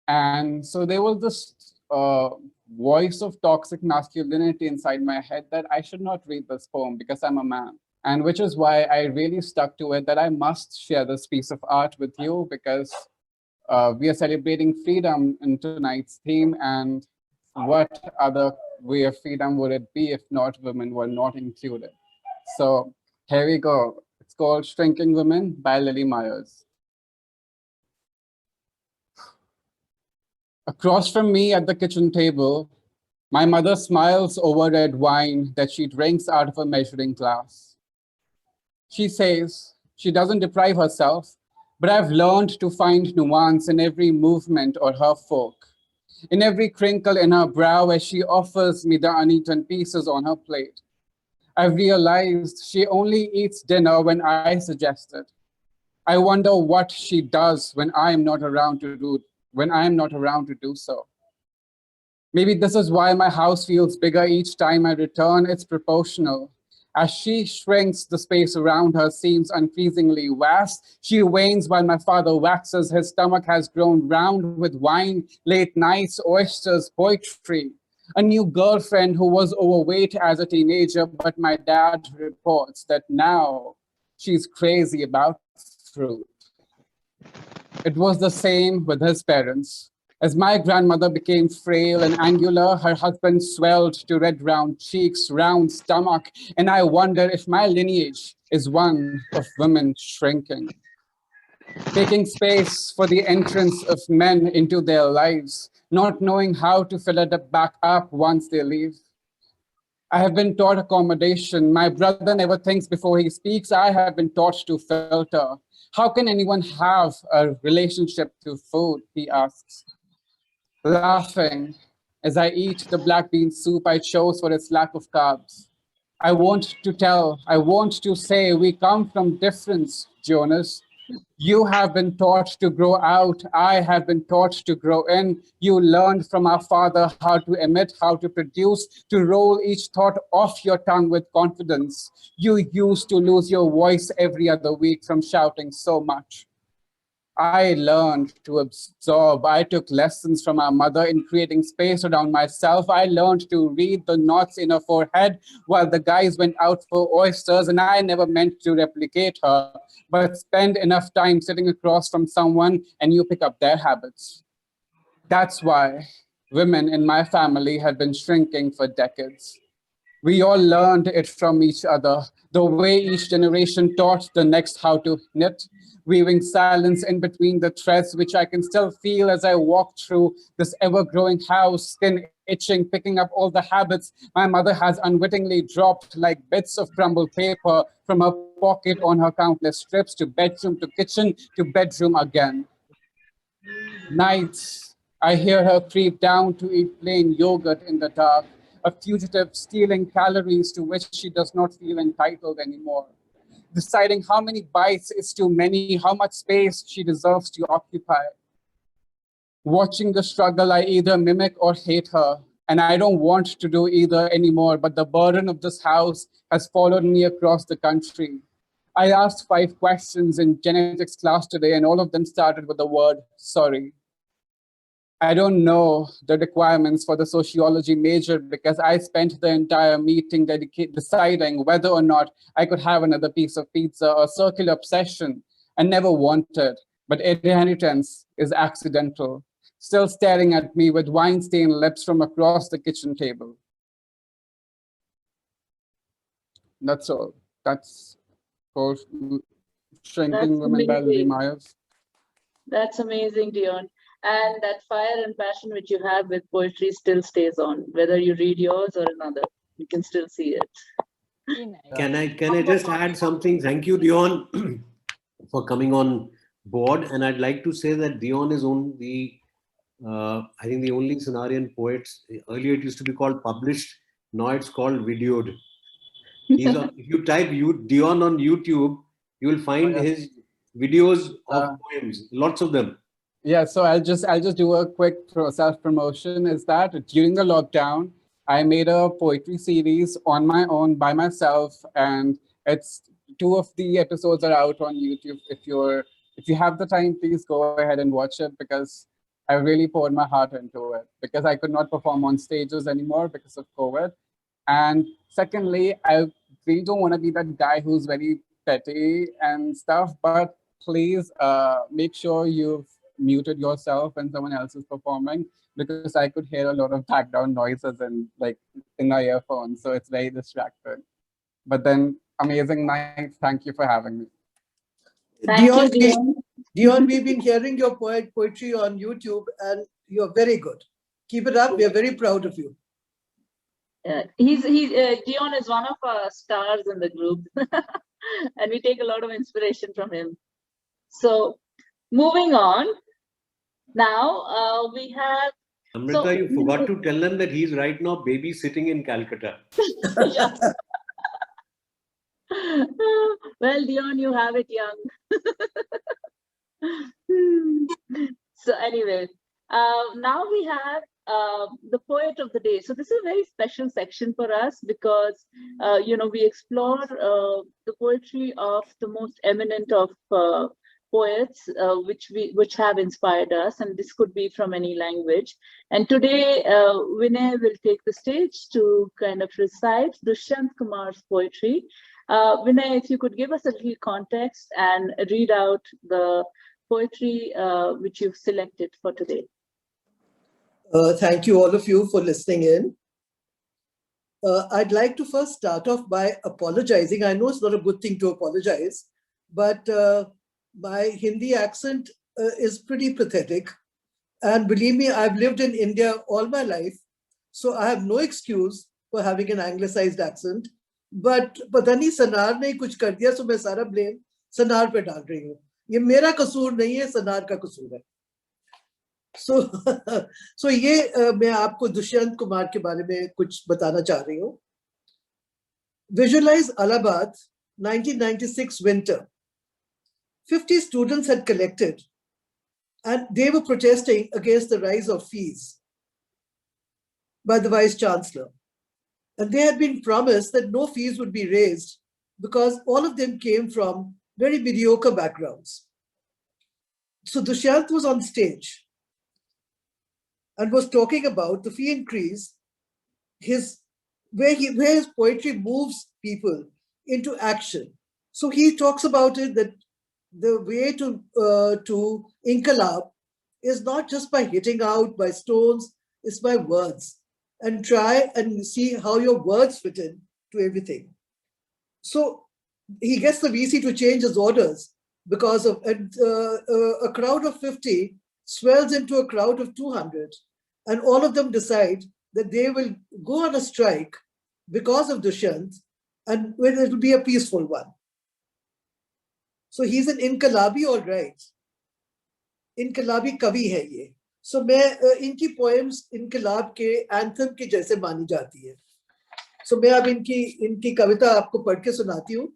And so there was this voice of toxic masculinity inside my head that I should not read this poem because I'm a man. And which is why I really stuck to it that I must share this piece of art with you because we are celebrating freedom in tonight's theme. And what other way of freedom would it be if not women were not included? So here we go. It's called Shrinking Women by Lily Myers. Across from me at the kitchen table, my mother smiles over red wine that she drinks out of a measuring glass. She says she doesn't deprive herself, but I've learned to find nuance in every movement or her fork, in every crinkle in her brow as she offers me the uneaten pieces on her plate. I've realized she only eats dinner when I suggest it. I wonder what she does when I'm not around to do so. Maybe this is why my house feels bigger each time I return. It's proportional. As she shrinks, the space around her seems unceasingly vast. She wanes while my father waxes. His stomach has grown round with wine, late nights, oysters, poetry. A new girlfriend who was overweight as a teenager, but my dad reports that now she's crazy about fruit. It was the same with his parents. As my grandmother became frail and angular, her husband swelled to red round cheeks, round stomach, and I wonder if my lineage is one of women shrinking, taking space for the entrance of men into their lives, not knowing how to fill it back up once they leave. I have been taught accommodation. My brother never thinks before he speaks. I have been taught to filter. How can anyone have a relationship to food, he asks. Laughing as I eat the black bean soup I chose for its lack of carbs. I want to say we come from difference, Jonas. You have been taught to grow out. I have been taught to grow in. You learned from our father how to emit, how to produce, to roll each thought off your tongue with confidence. You used to lose your voice every other week from shouting so much. I learned to absorb. I took lessons from our mother in creating space around myself. I learned to read the knots in her forehead while the guys went out for oysters, and I never meant to replicate her, but spend enough time sitting across from someone and you pick up their habits. That's why women in my family have been shrinking for decades. We all learned it from each other, the way each generation taught the next how to knit, weaving silence in between the threads, which I can still feel as I walk through this ever-growing house, skin itching, picking up all the habits my mother has unwittingly dropped like bits of crumbled paper from her pocket on her countless trips to bedroom, to kitchen, to bedroom again. Nights, I hear her creep down to eat plain yogurt in the dark, a fugitive stealing calories to which she does not feel entitled anymore. Deciding how many bites is too many, how much space she deserves to occupy. Watching the struggle, I either mimic or hate her, and I don't want to do either anymore, but the burden of this house has followed me across the country. I asked 5 questions in genetics class today, and all of them started with the word sorry. I don't know the requirements for the sociology major because I spent the entire meeting deciding whether or not I could have another piece of pizza or circular obsession and never wanted, but inheritance is accidental, still staring at me with wine-stained lips from across the kitchen table. That's all. That's for Shrinking Women by Lily Myers. That's amazing, Dion. And that fire and passion which you have with poetry still stays on, whether you read yours or another, you can still see it. Can I just add something? Thank you, Dion, for coming on board. And I'd like to say that Dion is only, I think, the only Cenarian poet. Earlier it used to be called published. Now it's called videoed. If you type Dion on YouTube, you will find his videos of poems, lots of them. Yeah, so I'll just do a quick self-promotion. Is that during the lockdown, I made a poetry series on my own by myself, and it's 2 of the episodes are out on YouTube. If you have the time, please go ahead and watch it because I really poured my heart into it because I could not perform on stages anymore because of COVID. And secondly, I really don't want to be that guy who's very petty and stuff, but please make sure you've muted yourself when someone else is performing because I could hear a lot of background noises in my earphones, so it's very distracting. But then, amazing night. Thank you for having me. Dion, we've been hearing your poetry on YouTube, and you're very good. Keep it up. We are very proud of you. Dion is one of our stars in the group, and we take a lot of inspiration from him. So, moving on. Now we have. Amrita, you forgot to tell them that he's right now babysitting in Calcutta. Well, Dion, you have it young. So anyway, now we have the poet of the day. So this is a very special section for us because we explore the poetry of the most eminent of poets which have inspired us, and this could be from any language. And today, Vinay will take the stage to kind of recite Dushyant Kumar's poetry. Vinay, if you could give us a little context and read out the poetry which you've selected for today. Thank you, all of you, for listening in. I'd like to first start off by apologizing. I know it's not a good thing to apologize, but my Hindi accent is pretty pathetic. And believe me, I've lived in India all my life, so I have no excuse for having an anglicized accent. But पता नहीं सनार ने कुछ कर दिया, so मैं सारा blame Sanawar पे डाल रही हूँ. ये मेरा कसूर नहीं है, सनार का कसूर है. So ये मैं आपको दुष्यंत कुमार के बारे में कुछ बताना चाह रही हूँ. Visualize Allahabad, 1996 winter. 50 students had collected and they were protesting against the rise of fees by the Vice Chancellor. And they had been promised that no fees would be raised because all of them came from very mediocre backgrounds. So Dushyant was on stage and was talking about the fee increase, where his poetry moves people into action. So he talks about it that the way to Inkalab is not just by hitting out by stones, it's by words. And try and see how your words fit in to everything. So he gets the VC to change his orders because of a crowd of 50 swells into a crowd of 200. And all of them decide that they will go on a strike because of Dushyant, and it will be a peaceful one. So he's an Inkalabi, all right. Inkalabi kavi hai ye. So इनकी poems इनकलाब के anthem के जैसे मानी जाती है. So मैं अब इनकी कविता आपको पढ़ के सुनाती हूँ.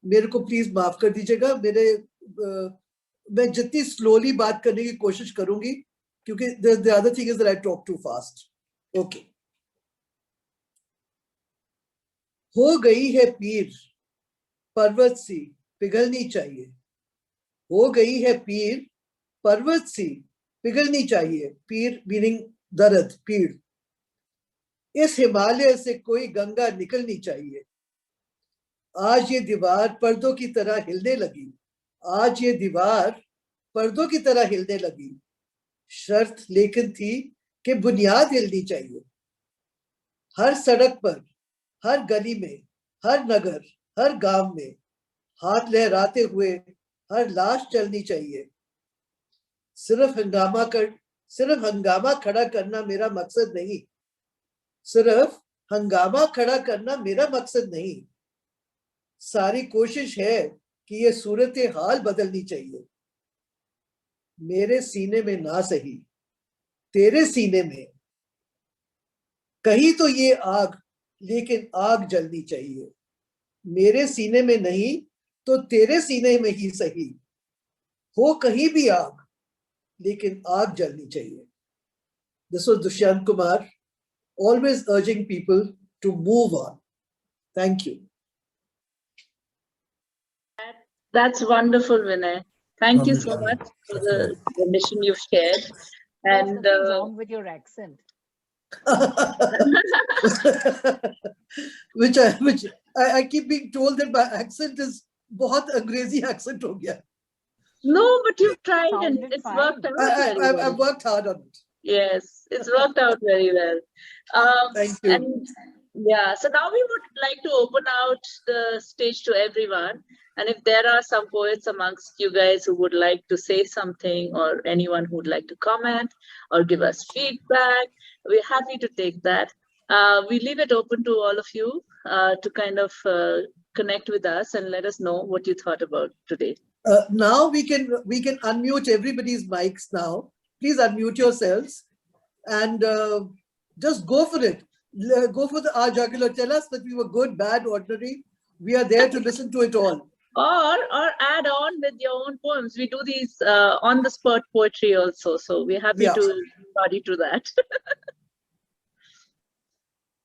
मेरे को please माफ कर दीजिएगा. मैं जितनी slowly बात करने की कोशिश करूँगी, क्योंकि the other thing is that I talk too fast. Okay. हो गई है पीर, पर्वत सी पिघलनी चाहिए. हो गई है पीर, पर्वत सी पिघलनी चाहिए. पीर मीनिंग दर्द, पीड़. इस हिमालय से कोई गंगा निकलनी चाहिए. आज ये दीवार पर्दों की तरह हिलने लगी. आज ये दीवार पर्दों की तरह हिलने लगी. शर्त लेकिन थी कि बुनियाद हिलनी चाहिए. हर सड़क पर, हर गली में, हर नगर, हर गांव में हाथ लहराते हुए हर लाश चलनी चाहिए. सिर्फ हंगामा खड़ा करना मेरा मकसद नहीं. सिर्फ हंगामा खड़ा करना मेरा मकसद नहीं. सारी कोशिश है कि ये सूरत हाल बदलनी चाहिए. मेरे सीने में ना सही, तेरे सीने में. कहीं तो ये आग, लेकिन आग जलनी चाहिए. मेरे सीने में नहीं तो तेरे सीने में ही सही. हो कहीं भी आग, लेकिन आग जलनी चाहिए. This was Dushyant Kumar, always urging people to move on. Thank you. That's wonderful, Vinay. Thank you so much for the mission you've shared. And what's wrong with your accent? which I keep being told that my accent is बहुत अंग्रेजी accent हो गया. No, but you've tried and it's worked out very well. I've worked hard on it. Yes, it's worked out very well. Thank you. And yeah, so now we would like to open out the stage to everyone. And if there are some poets amongst you guys who would like to say something, or anyone who would like to comment or give us feedback, we're happy to take that. We leave it open to all of you to kind of connect with us and let us know what you thought about today. Now we can unmute everybody's mics now. Please unmute yourselves and just go for it. Go for the jugular. Tell us that we were good, bad, ordinary. We are there to listen to it all. Or add on with your own poems. We do these on the spot poetry also. So we're happy to body to that.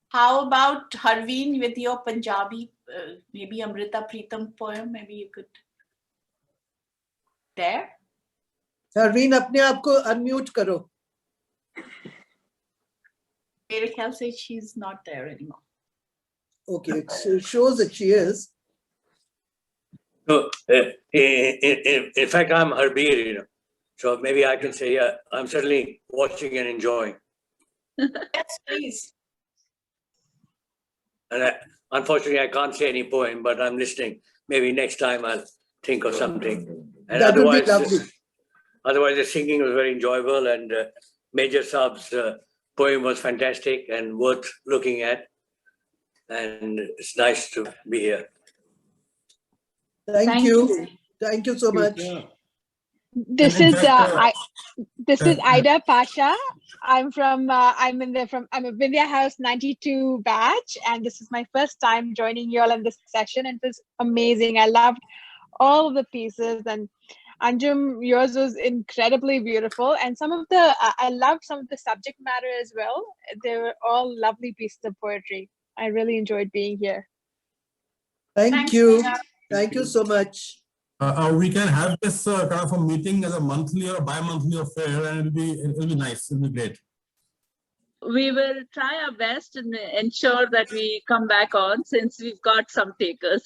How about Harveen with your Punjabi, maybe Amrita Pritam poem? Maybe you could there? Harveen, अपने आप को unmute करो. Mary Cal says she's not there anymore. Okay, it shows that she is. So, in fact, I'm Harbir, you know. So maybe I can say, yeah, I'm certainly watching and enjoying. Yes, please. And unfortunately, I can't say any poem, but I'm listening. Maybe next time I'll think of something. And That would be lovely. Otherwise, the singing was very enjoyable, and Major Saab's poem was fantastic and worth looking at. And it's nice to be here. Thank you. Thank you so much. This is Ida Pasha. I'm a Vidya House 92 batch, and this is my first time joining you all in this session, and it was amazing. I loved all of the pieces, and Anjum, yours was incredibly beautiful, and I loved some of the subject matter as well. They were all lovely pieces of poetry. I really enjoyed being here. Thank you. Thank you so much. We can have this kind of a meeting as a monthly or a bi-monthly affair, and it'll be nice. It'll be great. We will try our best and ensure that we come back on, since we've got some takers.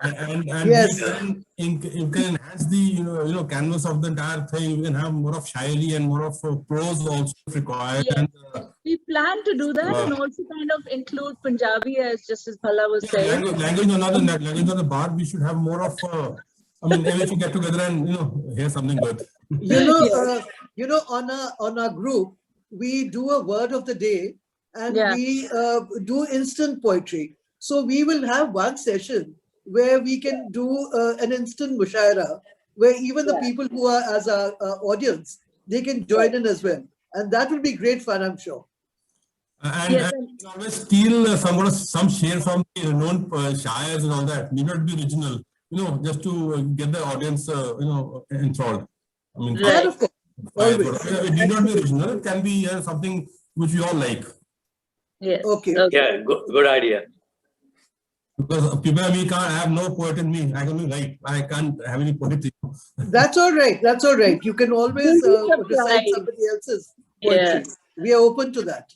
and Yes. you can enhance the canvas of the entire thing. We can have more of shairi and more of prose also if required. Yes. And, We plan to do that, and also kind of include Punjabi, as Justice Bhalla was saying. language on the bar. We should have more of. Maybe we should get together and hear something good. On our group, we do a word of the day, and we do instant poetry. So we will have one session where we can do an instant mushaira, where even the people who are as our audience, they can join in as well. And that will be great fun, I'm sure. And you can always steal some share from the known shires and all that. Need not be original, just to get the audience, enthralled. Right. Of course. It need not be original. It can be something which we all like. Yes. Okay. Yeah, good idea. Because people, I have no poet in me. I can only write. I can't have any poetry. That's all right. That's all right. You can always recite somebody else's poetry. We are open to that.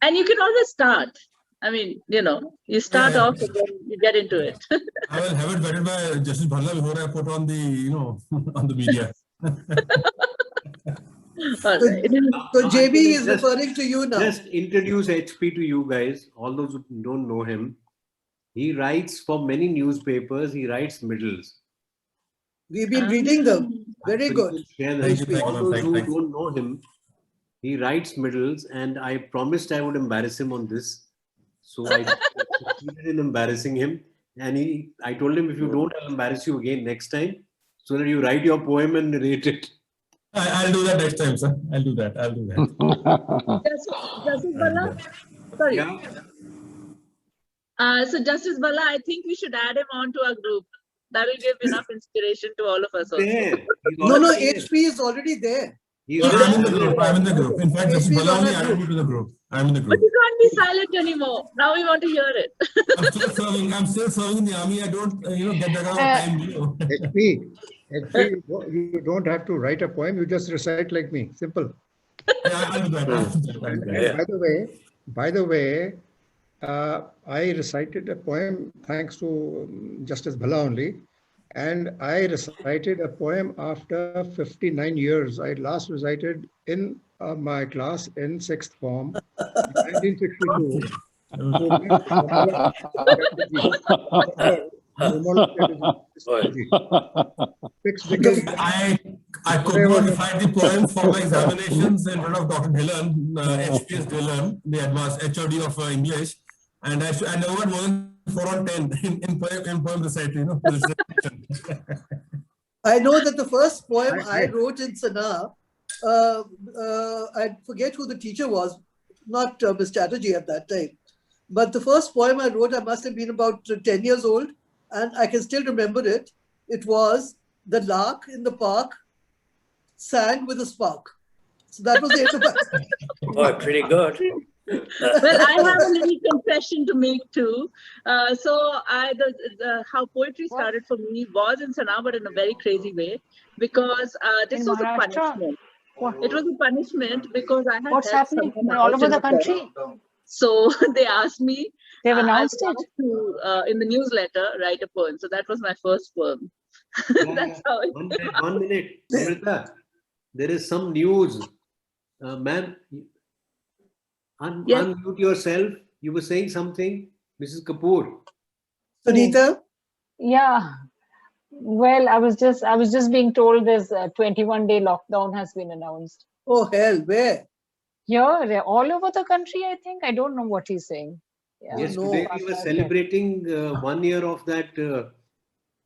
And you can always start. You start off and then you get into it. I will have it vetted by Justice Bhalla before I put on the, on the media. So JB is referring to you now. Just introduce HP to you guys, all those who don't know him. He writes for many newspapers. He writes middles. We've been reading them. Very good. All those who don't know him, he writes middles, and I promised I would embarrass him on this. So I succeeded in embarrassing him. And I told him, if you don't, I'll embarrass you again next time, so that you write your poem and narrate it. I'll do that next time, sir. I'll do that. Justice Bhalla? Sorry. Yeah. So Justice Bhalla, I think we should add him onto our group. That will give enough inspiration to all of us also. No, HP is already there. I'm in the group. In fact, Justice Bhalla only added me to the group. I'm in the group. But you can't be silent anymore. Now we want to hear it. I'm still serving in the army. I don't, get that kind of time. HP, you don't have to write a poem. You just recite like me. Simple. Yeah, I'll do that. By the way, I recited a poem thanks to Justice Bhalla only. And I recited a poem after 59 years. I last recited in my class in 6th form, 1962. I could not recite the poem for my examinations in front of Dr. Dhillon, HPS Dhillon, the advanced HOD of English. And I never got more than 4 on 10 in poem recital, I know that the first poem I wrote in Sana, I forget who the teacher was, not Ms. Chatterjee at that time. But the first poem I wrote, I must have been about 10 years old, and I can still remember it. It was "The lark in the park sang with a spark." So that was the end of that. Oh, pretty good. Well, I have a little confession to make too. How poetry started for me was in Sanaa, but in a very crazy way, because this In was a Maharashtra? punishment. What? It was a punishment because I had What's helped happening? someone All out over in the a country? poem. So they asked me, They've I announced was it. asked to, in the newsletter, write a poem. So that was my first poem. That's how it 1 minute. Amrita, there is some news. Ma'am, Yes. unmute yourself. You were saying something, Mrs. Kapoor. Sunita? Yeah. Well, I was just being told this 21-day lockdown has been announced. Oh hell, where? Here, they're all over the country, I think. I don't know what he's saying. Yeah. Yes, no. today we were celebrating 1 year of that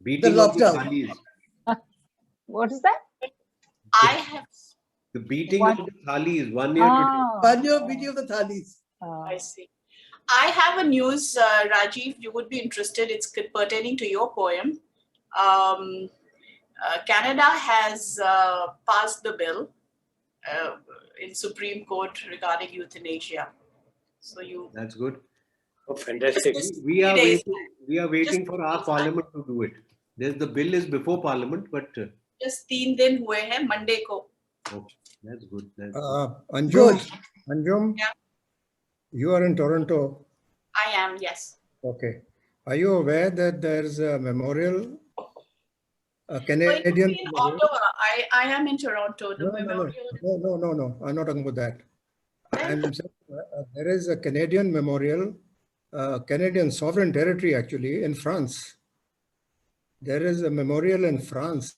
beating The of the lockdown. Thalis. What is that? I have. The beating What? of the Thalis, 1 year today. Ah, One year video of the Thalis. I see. I have a news, Rajiv, you would be interested. It's pertaining to your poem. Canada has passed the bill in Supreme Court regarding euthanasia. So you. That's good. Oh, fantastic. We are days. waiting for our parliament to do it. The bill is before parliament, but Just 3 दिन हुए हैं Monday को. okay, that's good. That's Anjum, Yeah. you are in Toronto. I am, yes. Okay. Are you aware that there's a memorial, a So it would Canadian? be in Ottawa. I am in Toronto. The memorial. No. I'm not talking about that. I'm saying, there is a Canadian memorial, Canadian sovereign territory actually in France. There is a memorial in France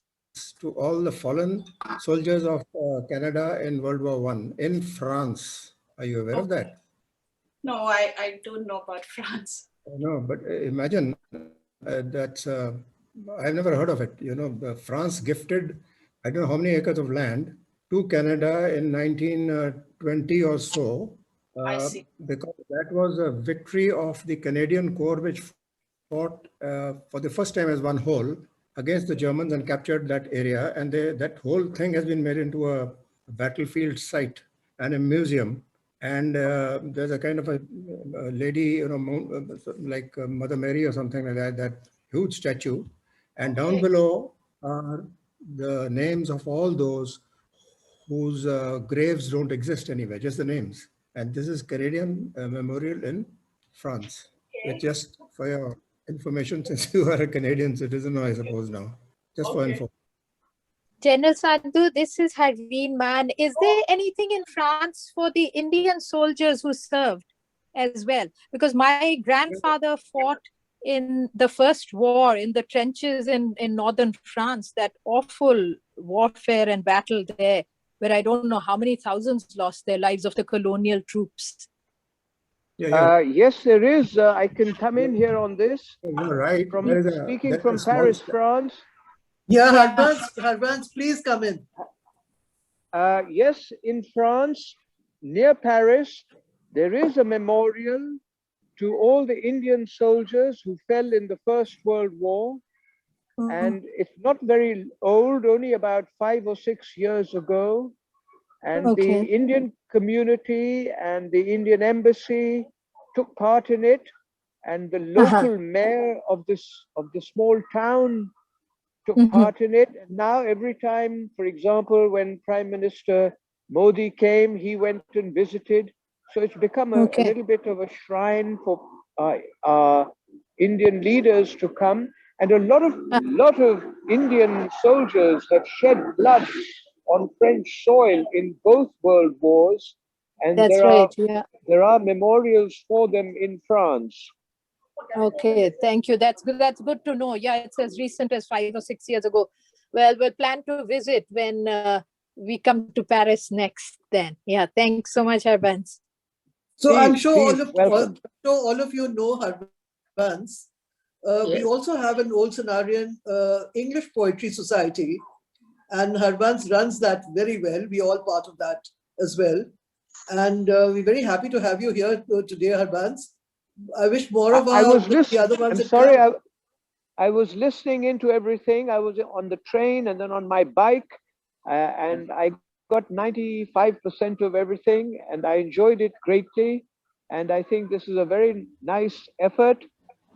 to all the fallen soldiers of Canada in World War I in France. Are you aware of that? No, I don't know about France. No, but imagine that's, I've never heard of it. You know, France gifted, I don't know how many acres of land to Canada in 1920 or so. I see. Because that was a victory of the Canadian Corps, which fought for the first time as one whole against the Germans and captured that area. And that whole thing has been made into a battlefield site and a museum. And there's a kind of a lady, you know, like Mother Mary or something like that, that huge statue. And down below are the names of all those whose graves don't exist anywhere, just the names. And this is Canadian Memorial in France. It's just for your information, since you are a Canadian citizen, I suppose now, just for info. General Sadhu, this is Harveen Man. Is there anything in France for the Indian soldiers who served as well? Because my grandfather fought in the first war in the trenches in northern France, that awful warfare and battle there, where I don't know how many thousands lost their lives of the colonial troops. Yes, there is. I can come in here on this. You're right. Speaking from Paris, France. Yeah, Harbans, please come in. Yes, in France, near Paris, there is a memorial to all the Indian soldiers who fell in the First World War. And it's not very old, only about 5 or 6 years ago. And the Indian community and the Indian embassy took part in it. And the local mayor of the small town took part in it. And now every time, for example, when Prime Minister Modi came, he went and visited. So it's become a little bit of a shrine for Indian leaders to come. And a lot of Indian soldiers have shed blood on French soil in both world wars. And there are memorials for them in France. Okay, thank you. That's good. That's good to know. Yeah, it's as recent as 5 or 6 years ago. Well, we'll plan to visit when we come to Paris next then. Yeah, thanks so much, Harbans. So I'm sure all of you know Harbans. We also have an Old Scenarian English Poetry Society, and Harbans runs that very well. We are all part of that as well. And we're very happy to have you here today, Harbans. I wish more of the other ones. I'm sorry, I was listening into everything. I was on the train and then on my bike, and I got 95% of everything, and I enjoyed it greatly. And I think this is a very nice effort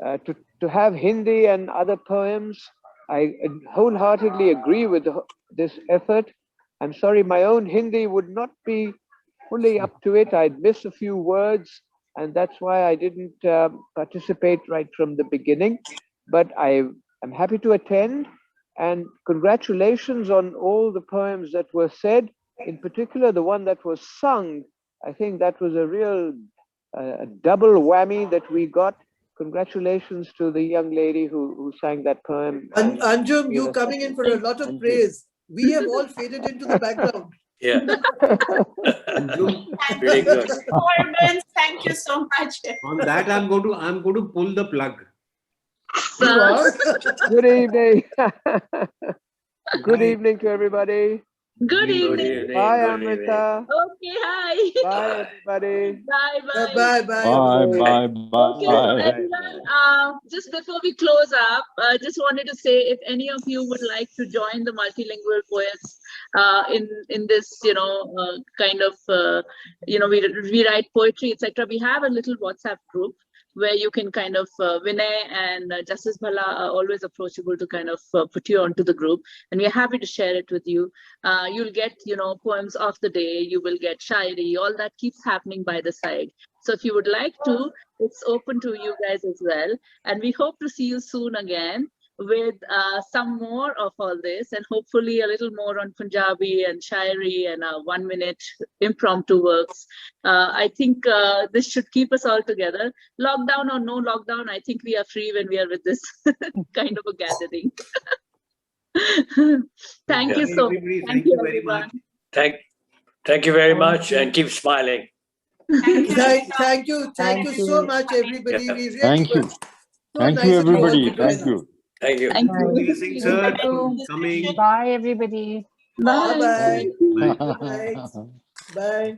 to have Hindi and other poems. I wholeheartedly agree with this effort. I'm sorry, my own Hindi would not be fully up to it. I'd miss a few words, and that's why I didn't participate right from the beginning. But I'm happy to attend, and congratulations on all the poems that were said, in particular the one that was sung. I think that was a real double whammy that we got. Congratulations to the young lady who sang that poem. And Anjum, you coming in for a lot of praise. We have all faded into the background. Yeah. Really good. Performance. Thank you so much. On that, I'm going to pull the plug. Good evening. Good evening to everybody. Good evening. Bye, Amrita. Okay, hi. Bye, everybody. Bye, bye. Bye, Bye. Okay, so everyone, just before we close up, I just wanted to say if any of you would like to join the multilingual poets in this, kind of, we write poetry, etc. We have a little WhatsApp group where you can kind of, Vinay and Justice Bhala are always approachable to kind of put you onto the group. And we're happy to share it with you. You'll get, poems of the day, you will get shairi, all that keeps happening by the side. So if you would like to, it's open to you guys as well. And we hope to see you soon again with some more of all this, and hopefully a little more on Punjabi and shairi and 1 minute impromptu works. I think this should keep us all together. Lockdown or no lockdown, I think we are free when we are with this kind of a gathering. Thank you so much. Thank you very much. Thank you very much, and keep smiling. Thank you so much, everybody. We really Thank you. Thank you, everybody. Thank you. Thank you. Thank you. Amazing, sir. Coming. Bye, everybody. Bye. Bye. Bye. Bye.